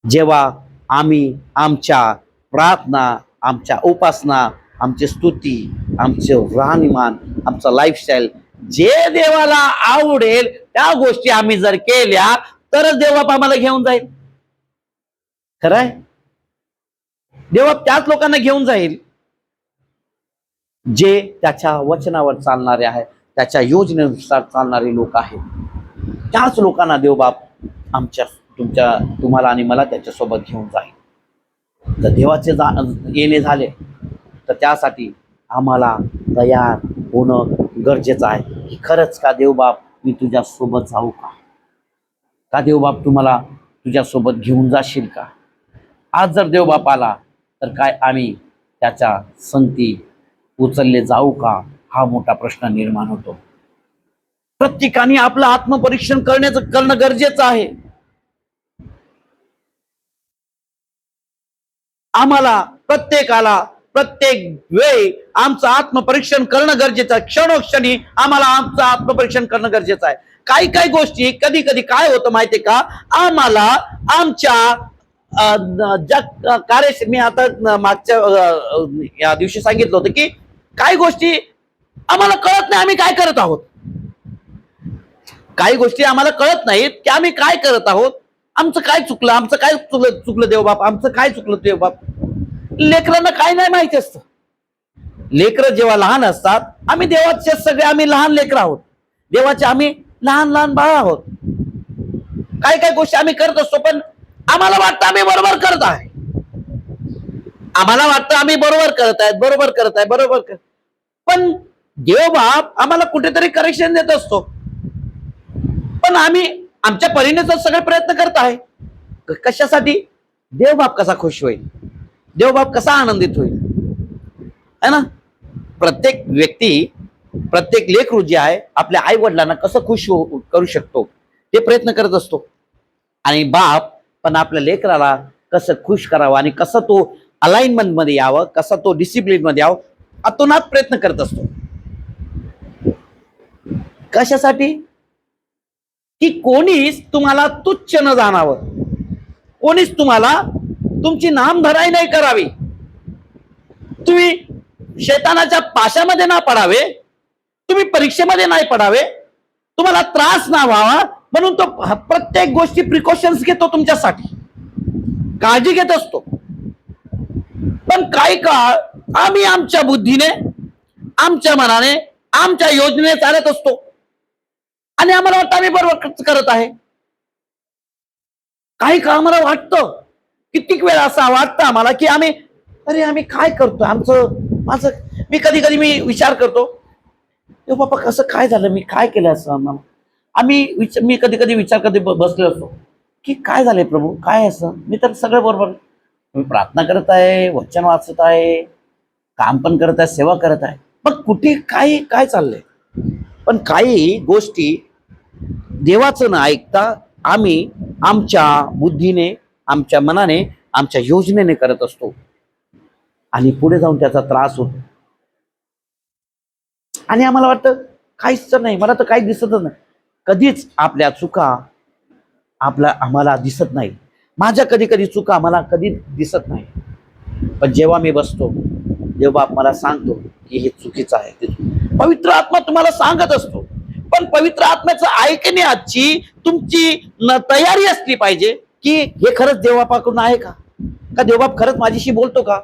जेव्हा आम्ही आमच्या प्रार्थना, आमच्या उपासना, आमची स्तुती, आमचे राहणीमान, आमचं लाईफस्टाईल जे देवाला आवडेल त्या गोष्टी आम्ही जर केल्या, तरच देवबाप आम्हाला घेऊन जाईल. खरंय, देवबाप त्याच लोकांना घेऊन जाईल जे त्याच्या वचनावर चालणारे आहेत, त्याच्या योजनेनुसार चालणारे लोक आहेत. त्याच लोकांना देवबाप तुम्हाला आणि मला त्याच्यासोबत घेऊन जाईल. जर देवाचे येणे झाले, तर त्यासाठी आम्हाला तयार होणं गरजेचं आहे. की खरंच का देवबाप मी तुझ्या सोबत जाऊ का देवबाप तुम्हाला तुझ्यासोबत घेऊन जाशील का? आज जर देवबाप आला तर काय आम्ही त्याच्या संगती उचलले जाऊ का, हा मोठा प्रश्न निर्माण होतो. प्रत्येकाने आपलं आत्मपरीक्षण करणं गरजेचं आहे. आम्हाला प्रत्येकाला प्रत्येक वेळी आमचं आत्मपरीक्षण करणं गरजेचं आहे. क्षणोक्षणी आम्हाला आमचं आत्मपरीक्षण करणं गरजेचं आहे. काही गोष्टी कधी काय होतं माहितीये का, आम्हाला आमच्या मी आता मागच्या या दिवशी सांगितलं होतं की काही गोष्टी आम्हाला कळत नाही आम्ही काय करत आहोत. काही गोष्टी आम्हाला कळत नाहीत की आम्ही काय करत आहोत. आमचं काय चुकलं देवबाप, आमचं काय चुकलं देवबाप. लेकरांना काय नाही माहिती असतं. लेकरं जेव्हा लहान असतात, आम्ही देवाचे सगळे आम्ही लहान लेकर आहोत, देवाचे आम्ही लहान बाळ आहोत. काही गोष्टी आम्ही करत असतो, पण आम्हाला वाटतं आम्ही बरोबर करत आहे, आम्हाला वाटतं आम्ही बरोबर करत आहे. पण देवबाप आम्हाला कुठेतरी करेक्शन देत असतो. पण आम्ही आमच्या परीने तर सगळे प्रयत्न करत आहे. कशासाठी? देवबाप कसा खुश होईल, देवबाप कसा आनंदित होईल, है ना. प्रत्येक व्यक्ती, प्रत्येक लेकरू जे आहे आपल्या आई वडिलांना कसं खुश करू शकतो ते प्रयत्न करत असतो. आणि बाप पण आपल्या लेकराला कसं खुश करावं आणि कसं तो अलाइनमेंट मध्ये यावं, कसा तो डिसिप्लिन मध्ये यावं, अतोनात प्रयत्न करत असतो. कशासाठी? की कोणीच तुम्हाला तुच्छ न जाणावं, कोणीच तुम्हाला तुमची नामधराई नाही करावी, तुम्ही शैतानाच्या पाशामध्ये ना पडावे, तुम्ही परीक्षेमध्ये नाही पडावे, तुम्हाला त्रास ना व्हावा म्हणून तो प्रत्येक गोष्टी प्रिकॉशन्स घेतो, तुमच्यासाठी काळजी घेत असतो. पण काही काळ आम्ही आमच्या बुद्धीने, आमच्या मनाने, आमच्या योजनेने चालत असतो आणि आम्हाला वाटतं आम्ही बरोबर करत आहे. काही काळ आम्हाला वाटतं, कित्येक वेळा असं वाटतं आम्हाला की आम्ही काय करतोय, माझं मी कधी मी विचार करतो, बाबा कसं काय झालं, मी काय केलं असं. मी कधी विचार कधी बसले असतो की काय झालंय प्रभू, काय असं, मी तर सगळं बरोबर, मी प्रार्थना करत आहे, वचन वाचत आहे, काम पण करत आहे, सेवा करत आहे, पण कुठे काय चाललंय. पण काही गोष्टी देवाचं न ऐकता आम्ही आमच्या बुद्धीने, आमच्या मनाने, आमच्या योजनेने करत असतो आणि पुढे जाऊन त्याचा त्रास होतो. आणि आम्हाला वाटतं काहीच तर नाही, मला तर काही दिसतच नाही. कधीच आपल्या चुका आम्हाला दिसत नाही. माझ्या कधी चुका मला कधी दिसत नाही. पण जेव्हा मी बसतो तेव्हा मला सांगतो की हे चुकीचं आहे. पवित्र आत्मा तुम्हाला सांगत असतो, पण पवित्र आत्म्याचं ऐकण्याची तुमची तयारी असली पाहिजे की हे खरंच देवबापाकडून आहे का देवबाप खरंच माझ्याशी बोलतो का.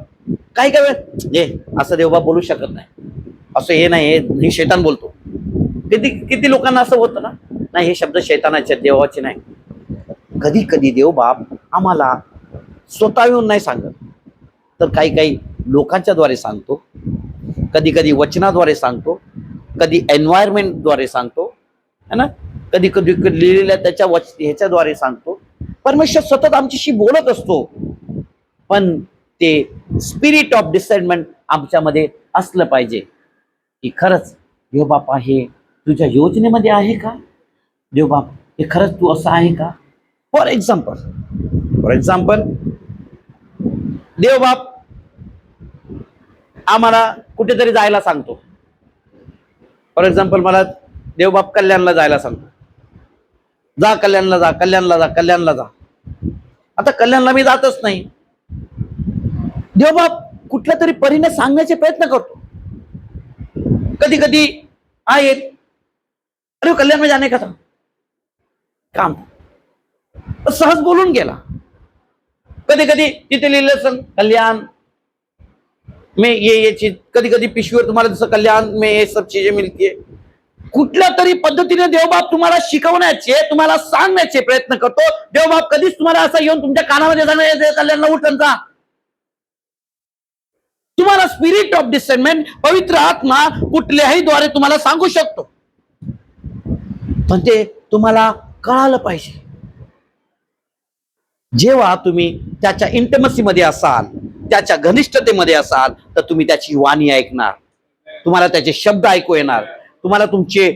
काही वेळ असं देवबाप बोलू शकत नाही, असं हे नाही, हे शैतान बोलतो. किती लोकांना असं होतं ना, नाही हे शब्द शैतानाचे, देवाचे नाही. कधी देवबाप आम्हाला स्वतः येऊन नाही सांगत, तर काही लोकांच्या द्वारे सांगतो, कधी वचनाद्वारे सांगतो, कधी एन्व्हायरमेंटद्वारे सांगतो, है ना, कधी लिहिलेल्या त्याच्या ह्याच्याद्वारे सांगतो. परमेश्वर सतत आमच्याशी बोलत असतो, पण ते स्पिरिट ऑफ डिसाइडमेंट आमच्यामध्ये असलं पाहिजे की खरंच देवबापा हे तुझ्या योजनेमध्ये आहे का, देवबाप हे खरंच तू असं आहे का. फॉर एक्झाम्पल देवबाप आम्हाला कुठेतरी जायला सांगतो. फॉर एक्झाम्पल मला देवबाप कल्याणला जायला सांगतो, जा कल्याणला जा. आता कल्याणला मी जातच नाही. देवबाप कुठल्या तरी परीने सांगण्याचे प्रयत्न करतो. कधी आहेत, अरे कल्याण में जाने का था, काम सहज बोलून गेला. कधी तिथे लिहिलं सांग कल्याण में ये चीज, कधी पिशवीवर तुम्हाला जसं कल्याण में ये सब चीजें मिलती है. कुठल्या तरी पद्धतीने देवबाप तुम्हाला शिकवण्याचे, तुम्हाला सांगण्याचे प्रयत्न करतो. देवबाप कधीच तुम्हाला असं येऊन तुमच्या कानामध्ये जाणार कल्याणला उठून जा. तुम्हाला स्पिरिट ऑफ डिसाइडमेंट, पवित्र आत्मा कुठल्याही द्वारे तुम्हाला सांगू शकतो, पण ते तुम्हाला कळालं पाहिजे. जेव्हा तुम्ही त्याच्या इंटिमसीमध्ये असाल, त्याच्या घनिष्ठतेमध्ये असाल, तर तुम्ही त्याची वाणी ऐकणार, तुम्हाला त्याचे शब्द ऐकू येणार, तुम्हाला तुमचे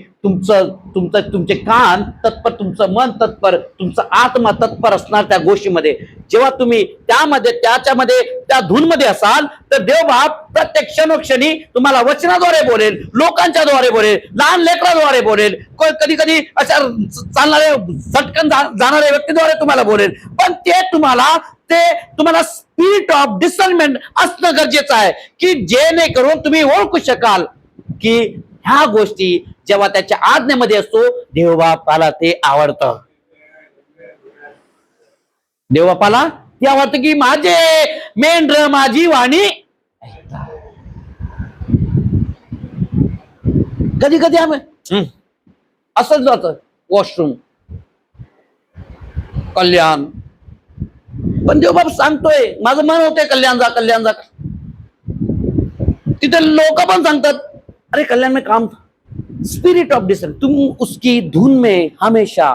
कान तत्पर, तुमचं मन तत्पर, तुमचा आत्मा तत्पर असणार त्या गोष्टीमध्ये. जेव्हा तुम्ही त्याच्यामध्ये त्या धूनमध्ये असाल, तर देवबाप प्रत्येक क्षणोक्षणी तुम्हाला वचनाद्वारे बोलेल, लोकांच्या द्वारे बोलेल, लहान लेकराद्वारे बोलेल, कधी अशा चालणारे झटकन जाणाऱ्या व्यक्तीद्वारे तुम्हाला बोलेल. पण ते तुम्हाला स्पिरिट ऑफ डिसर्नमेंट असणं गरजेचं आहे की जेणेकरून तुम्ही ओळखू शकाल की ह्या गोष्टी जेव्हा त्याच्या आज्ञेमध्ये असतो, देवबापाला ते आवडतं. देवबापाला ते आवडतं की माझे मेंढर माझी वाणी. कधी आम्ही असंच जातं वॉशरूम, कल्याण, पण देवबाप सांगतोय, माझं मन होतंय कल्याण जा. तिथे लोक पण सांगतात, अरे कल्याण में काम था. स्पिरिट ऑफ डिसर्न, तुम उसकी धुन में हमेशा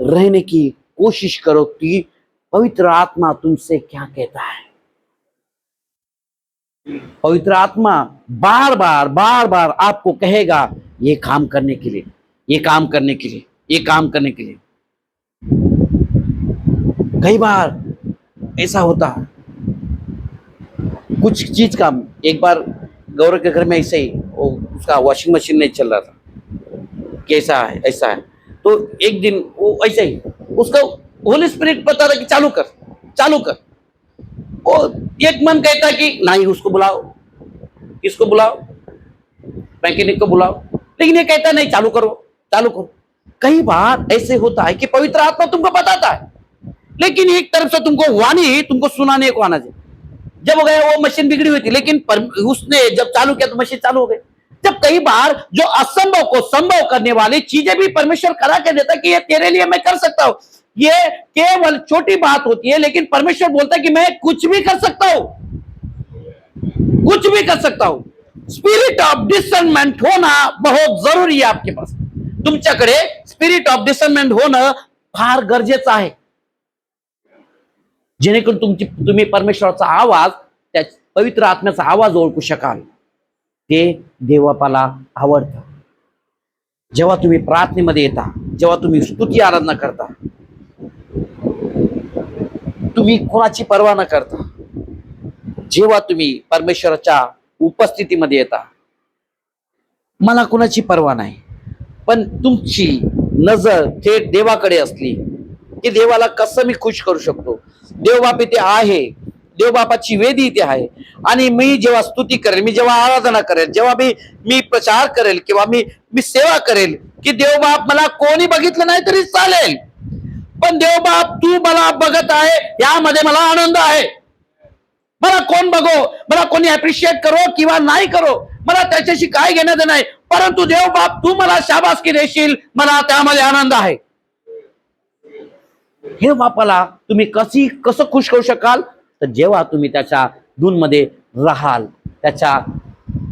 रहने की कोशिश करो कि पवित्र आत्मा तुमसे क्या कहता है. पवित्र आत्मा बार बार आपको कहेगा ये काम करने के लिए, ये काम करने के लिए, ये काम करने के लिए. कई बार ऐसा होता है कुछ चीज का. एक बार गौरव के घर में ऐसे ही उसका वॉशिंग मशीन नहीं चल रहा था, कैसा है ऐसा है. तो एक दिन वो ऐसे ही उसका होली स्पिरिट पता था कि चालू कर. वो एक मन कहता कि नहीं उसको बुलाओ, किसको बुलाओ, मैकेनिक को बुलाओ, लेकिन ये कहता नहीं चालू करो चालू करो। कई बार ऐसे होता है कि पवित्र आत्मा तुमको बताता है, लेकिन एक तरफ से तुमको वाणी तुमको सुनाने को आना चाहिए। जब हो गया वो मशीन बिगड़ी हुई थी, लेकिन उसने जब चालू किया तो मशीन चालू हो गई। जब कई बार जो असंभव को संभव करने वाली चीजें भी परमेश्वर करा के देता कि ये तेरे लिए मैं कर सकता हूं। ये केवल छोटी बात होती है, लेकिन परमेश्वर बोलता है कि मैं कुछ भी कर सकता हूं, कुछ भी कर सकता हूं। स्पिरिट ऑफ डिसर्नमेंट होना बहुत जरुरी आहे आपके पास। तुमच्याकडे स्पिरिट ऑफ डिसर्नमेंट होणं फार गरजेचं आहे, जेणेकरून तुम्ही परमेश्वराचा आवाज, त्या पवित्र आत्म्याचा आवाज ओळखू शकाल। ते देवबापाला आवडतं। जेव्हा तुम्ही प्रार्थनेमध्ये येता, जेव्हा तुम्ही स्तुती आराधना करता, तुम्ही कोणाची पर्वा न करता जेव्हा तुम्ही परमेश्वराच्या उपस्थितीमध्ये येता, मला कोणाची पर्वा नाही, पण तुमची नजर थेट देवाकडे असली की देवाला कसं मी खुश करू शकतो। देवबाप इथे आहे, देवबापाची वेदी इथे आहे, आणि मी जेव्हा स्तुती करेल, मी जेव्हा आराधना करेल, जेव्हा मी प्रचार करेल किंवा मी सेवा करेल, की देवबाप मला कोणी बघितलं नाही तरी चालेल, पण देवबाप तू मला बघत आहे, यामध्ये मला आनंद आहे। मला कोण बघो, मला कोणी अप्रिशिएट करो किंवा नाही करो, मला त्याच्याशी काय घेणं देणं नाही, परंतु देवबाप तू मला शाबासकी देशील, मला त्यामध्ये आनंद आहे। हे बापाला तुम्ही कसं खुश करू शकाल, तर जेव्हा तुम्ही त्याच्या धूनमध्ये राहाल, त्याच्या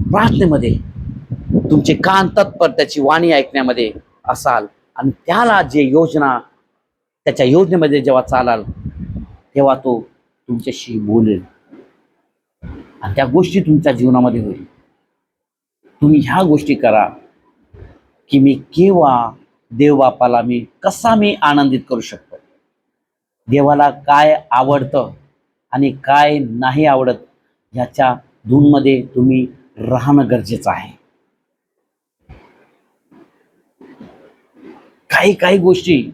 प्रार्थनेमध्ये तुमचे कान तत्पर त्याची वाणी ऐकण्यामध्ये असाल, आणि त्याला जे योजना, त्याच्या योजनेमध्ये जेव्हा चालाल, तेव्हा तो तुमच्याशी बोलेल आणि त्या गोष्टी तुमच्या जीवनामध्ये होईल। तुम्ही ह्या गोष्टी करा की मी केव्हा देवबापाला कसा आनंदित करू शकतो, देवाला काय आवडतं आणि काय नाही आवडत, ह्याच्या धूनमध्ये तुम्ही राहणं गरजेचं आहे। काही गोष्टी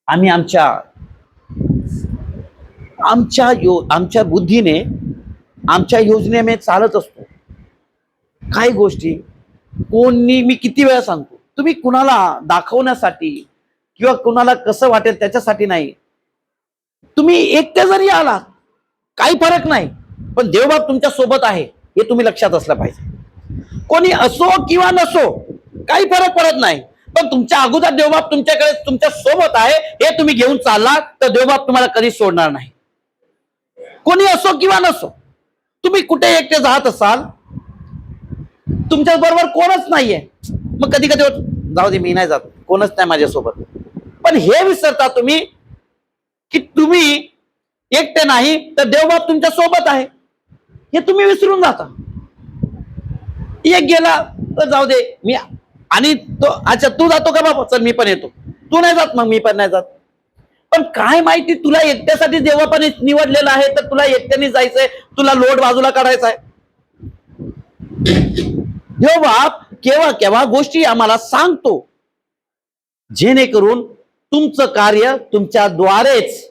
आम्ही आमच्या बुद्धीने, आमच्या योजनेने चालत असतो। काही गोष्टी मी किती वेळा सांगतो, तुम्ही कुणाला दाखवण्यासाठी किंवा कुणाला कसं वाटेल त्याच्यासाठी नाही, तुम्ही एकटे जरी आलात काही फरक नाही, पण देवबाप तुमच्या सोबत आहे हे तुम्ही लक्षात असलं पाहिजे। कोणी असो किंवा नसो काही फरक पडत नाही, पण तुमच्या अगोदर देवबाप तुमच्याकडे तुमच्या सोबत आहे हे तुम्ही घेऊन चाललात तर देवबाप तुम्हाला कधी सोडणार नाही। कोणी असो किंवा नसो, तुम्ही कुठे एकटे जात असाल, तुमच्या बरोबर कोणच नाहीये, मग कधी कधी जाऊ दे मी नाही जात, कोणच नाही माझ्यासोबत, पण हे विसरता तुम्ही की तुम्ही एकटे नाही तर देवबाप तुमच्या सोबत आहे, हे तुम्ही विसरून जाता। एक गेला तर जाऊ दे मी, आणि तो अच्छा तू जातो का बाबा, चल मी पण येतो, तू नाही जात मग मी पण नाही जात। पण काय माहिती तुला एकट्यासाठी देवबापाने निवडलेलं आहे, तर तुला एकट्याने जायचंय, तुला लोड बाजूला काढायचा आहे। देवबाप केव्हा केव्हा गोष्टी आम्हाला सांगतो, जेणेकरून तुमचं कार्य तुमच्याद्वारेच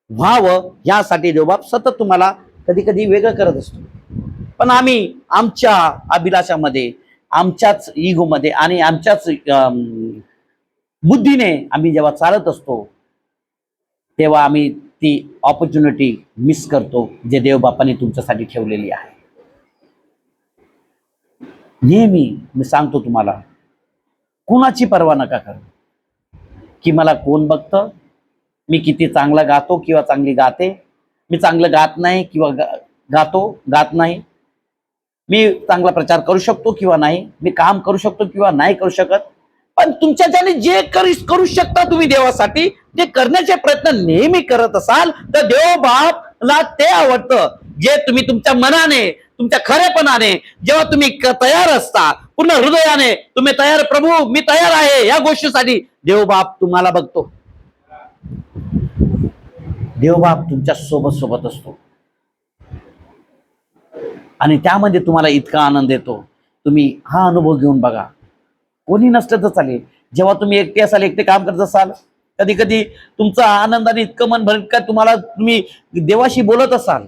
व्हावं, यासाठी देवबाप सतत तुम्हाला कधी कधी वेगळं करत असतो। पण आम्ही आमच्या अभिलाषामध्ये, आमच्याच इगोमध्ये आणि आमच्याच बुद्धीने आम्ही जेव्हा चालत असतो, तेव्हा आम्ही ती ऑपॉर्च्युनिटी मिस करतो जे देवबापाने तुमच्यासाठी ठेवलेली आहे। नेहमी मी सांगतो तुम्हाला, कुणाची पर्वा नका करू की मला कोण बघतं, मी किती चांगला गातो किंवा चांगली गाते, मी चांगलं गात नाही किंवा गात नाही, मी चांगला प्रचार करू शकतो किंवा नाही, मी काम करू शकतो किंवा नाही करू शकत, पण तुमच्याच्याने जे करू शकता तुम्ही देवासाठी, ते करण्याचे प्रयत्न नेहमी करत असाल तर देवबापला ते आवडतं, जे तुम्ही तुमच्या मनाने, तुमच्या खरेपणाने, जेव्हा तुम्ही तयार असता, पूर्ण हृदयाने तुम्ही तयार, प्रभू मी तयार आहे या गोष्टीसाठी, देवबाप तुम्हाला बघतो। देवबाप तुमच्या सोबत असतो आणि त्यामध्ये तुम्हाला इतका आनंद येतो। तुम्ही हा अनुभव घेऊन बघा, कोणी नसलं तर चालेल, जेव्हा तुम्ही एकटे असाल, एकटे काम करत असाल, कधी कधी तुमचा आनंदाने इतकं मन भरत का तुम्ही देवाशी बोलत असाल,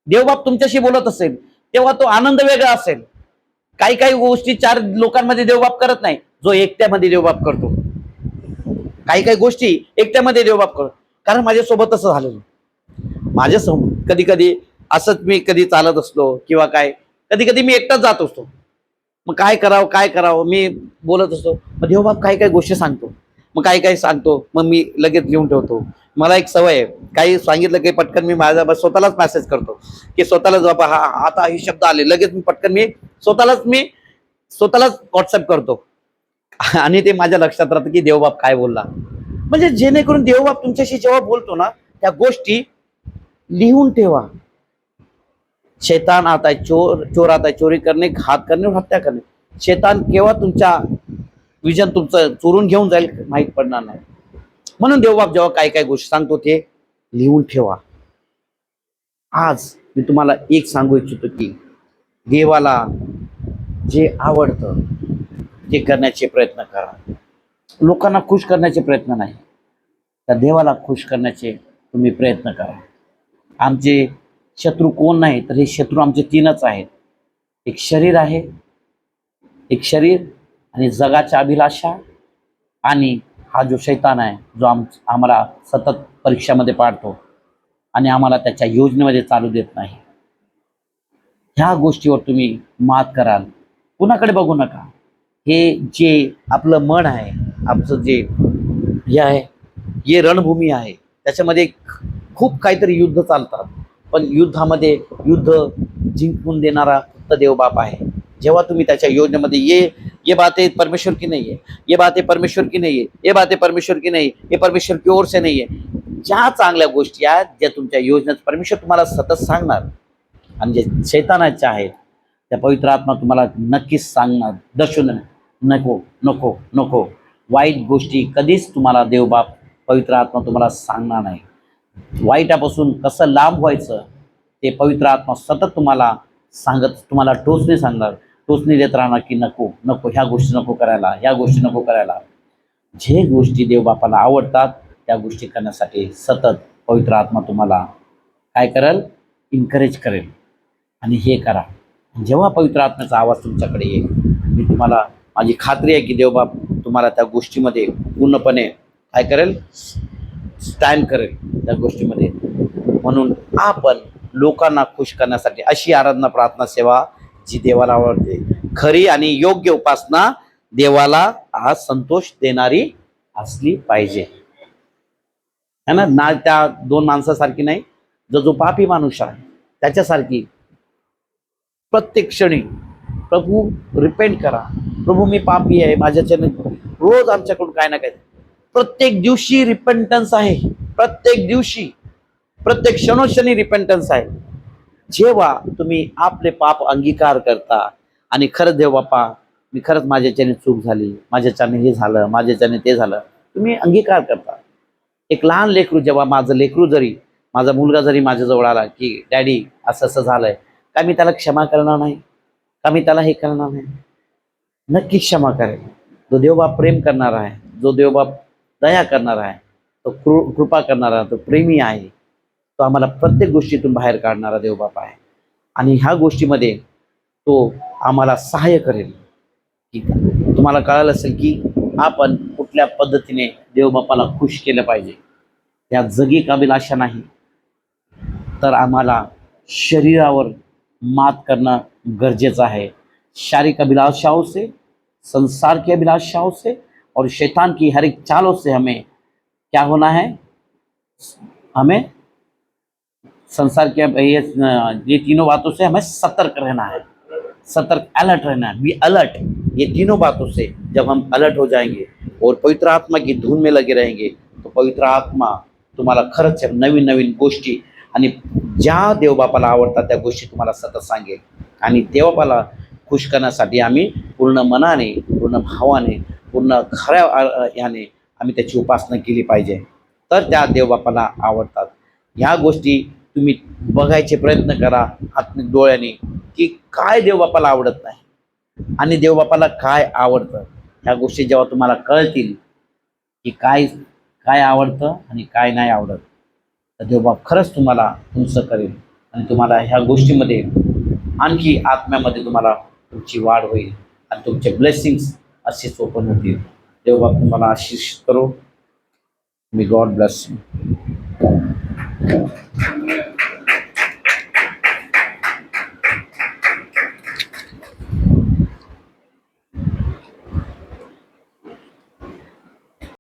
देवबाप तुमच्याशी बोलत असेल, तेव्हा तो आनंद वेगळा असेल. काही काही गोष्टी चार लोकांमध्ये देवबाप करत नाही, जो एकट्यामध्ये देवबाप करतो. काही काही गोष्टी एकट्यामध्ये देवबाप करतो. कारण माझ्यासोबत असं झालेलं, माझ्यासोबत कधी कधी असंच मी कधी चालत असलो किंवा काय, कधी कधी मी एकटाच जात असतो. मग काय करावं मी बोलत असतो. मग देवबाप काही काही गोष्टी सांगतो, मग काही सांगतो, मग मी लगेच लिहून ठेवतो. मला एक सवय आहे, काही सांगितलं की पटकन मी माझा स्वतःलाच मेसेज करतो की स्वतःलाच बाबा हा आता हे शब्द आले, लगेच मी पटकन मी स्वतःलाच व्हॉट्सअप करतो. आणि ते माझ्या लक्षात राहतं की देवबाप काय बोलला. म्हणजे जेणेकरून देवबाप तुमच्याशी जेव्हा बोलतो ना, त्या गोष्टी लिहून ठेवा. शैतान आता है, चोर आता है चोरी करणे, घात करणे, हत्या करणे. शैतान केव्हा तुमच्या विजन तुमचं चोरून घेऊन जाईल माहित पडणार नाही. म्हणून देवबाप जेव्हा काय काय गोष्टी सांगतो ते लिहून ठेवा. आज मी तुम्हाला एक सांगू इच्छितो की देवाला जे आवडतं ते करण्याचे प्रयत्न करा. लोकांना खुश करण्याचे प्रयत्न नाही, तर देवाला खुश करण्याचे तुम्ही प्रयत्न करा. आमचे शत्रू कोण नाही, तर हे शत्रू आमचे तीनच आहेत. एक शरीर आहे, एक शरीर आणि जगाच्या अभिलाषा, आणि हा जो शैतान आहे जो आम्हाला सतत परीक्षामध्ये पाडतो आणि आम्हाला त्याच्या योजनेमध्ये चालू देत नाही. ह्या गोष्टीवर तुम्ही मात कराल. कुणाकडे बघू नका. हे जे आपलं मन आहे, आमचं जे हे आहे, हे रणभूमी आहे, त्याच्यामध्ये खूप काहीतरी युद्ध चालतात. पण युद्ध जिंकून देणारा फक्त देवबाप आहे. जेव्हा तुम्ही त्याच्या योजनेमध्ये ये बातें परमेश्वर की नहीं है, ये बातें परमेश्वर की नहीं है, ये बातें परमेश्वर की नहीं, ये परमेश्वर की ओर से नहीं है, ज्या चांगल्या गोष्टी आहेत ज्या तुमच्या योजनेत परमेश्वर तुम्हाला सतत सांगणार, आणि जे शैतानाच्या आहेत त्या पवित्र आत्मा तुम्हाला नक्कीच सांगणार, दर्शन नको नको नको. वाईट गोष्टी कधीच तुम्हाला देवबाप पवित्र आत्मा तुम्हाला सांगणार नाही. वाईटापासून कसं लांब व्हायचं ते पवित्र आत्मा सतत तुम्हाला तुम्हाला टोचणे सांगणार, टोचणे देत राहणार की नको नको, ह्या गोष्टी नको करायला, ह्या गोष्टी नको करायला. जे गोष्टी देवबापाला आवडतात त्या गोष्टी करण्यासाठी सतत पवित्र आत्मा तुम्हाला काय करेल, इन्करेज करेल. आणि हे करा. जेव्हा पवित्र आत्म्याचा आवाज तुमच्याकडे येईल, मी तुम्हाला, माझी खात्री आहे की देवबाप तुम्हाला त्या गोष्टीमध्ये पूर्णपणे काय करेल, स्टँड करेल त्या गोष्टीमध्ये. म्हणून आपण लोकांना खुश करण्यासाठी अशी आराधना प्रार्थना सेवा जी देवाला आवडते, खरी आणि योग्य उपासना देवाला आज संतोष देणारी असली पाहिजे, है ना. त्या दोन माणसासारखी नाही, जो पापी माणूस आहे त्याच्यासारखी. प्रत्येक क्षणी प्रभू रिपेंट करा, प्रभू मी पापी आहे, माझ्याच्याने रोज आमच्याकडून काय ना काय. प्रत्येक दिवशी रिपेंटन्स आहे, प्रत्येक दिवशी, प्रत्येक क्षणोक्षणी रिपेंटन्स आहे. जेव्हा तुम्ही आपले पाप अंगीकार करता आणि खरंच देव बाप्पा मी खरंच माझ्याच्याने चूक झाली, माझ्याच्याने हे झालं, माझ्याच्याने ते झालं, तुम्ही अंगीकार करता. एक लहान लेकरू, जेव्हा माझा मुलगा जरी माझ्याजवळ आला की डॅडी असं असं झालंय, का मी त्याला क्षमा करणार नाही, का मी त्याला हे करणार नाही? नक्की क्षमा करेल. जो देवबाप प्रेम करणार आहे, जो देवबाप दया करणार आहे, तो कृपा करणारा, तो प्रेमी आहे, तो आम्हाला प्रत्येक गोष्टीतून बाहेर काढणारा देवबाप आहे. आणि ह्या गोष्टीमध्ये तो आम्हाला सहाय्य करेल. ठीक आहे, तुम्हाला कळालं असेल की आपण कुठल्या पद्धतीने देवबापाला खुश केलं पाहिजे. त्या जगी अभिलाषा नाही, तर आम्हाला शरीरावर मात करणं गरजेचं आहे. शारीरिक अभिलाषाओं से, संसार की अभिलाषाओं से और शैतान की हर एक चालों से हमें क्या होना है, हमें संसार के ये तीनों बातों से हमें सतर्क रहना है, सतर्क अलर्ट रहना है. Be alert. ये तीनों बातों से जब हम अलर्ट हो जाएंगे और पवित्र आत्मा की धुन में लगे रहेंगे, तो पवित्र आत्मा तुम्हाला खरंच नवीन नवीन गोष्टी आणि ज्या देवबापाला आवडतात त्या गोष्टी तुम्हाला सतत सांगेल. आणि देवबापाला खुश करण्यासाठी आम्ही पूर्ण मनाने, पूर्ण भावाने, पूर्ण खऱ्या ह्याने आम्ही त्याची उपासना केली पाहिजे, तर त्या देवबापाला आवडतात. ह्या गोष्टी तुम्ही बघायचे प्रयत्न करा आत्मिक डोळ्याने की काय देवबापाला आवडत नाही आणि देवबापाला काय आवडतं. ह्या गोष्टी जेव्हा तुम्हाला कळतील की काय काय आवडतं आणि काय नाही आवडत, तर देवबाप खरंच तुम्हाला तुमचं करेल आणि तुम्हाला ह्या गोष्टीमध्ये आणखी आत्म्यामध्ये तुम्हाला तुमची वाढ होईल आणि तुमचे ब्लेसिंग्स असेच ओपन होतील. देवबाप तुम्हाला आशीष करो. मी गॉड ब्लेस यू.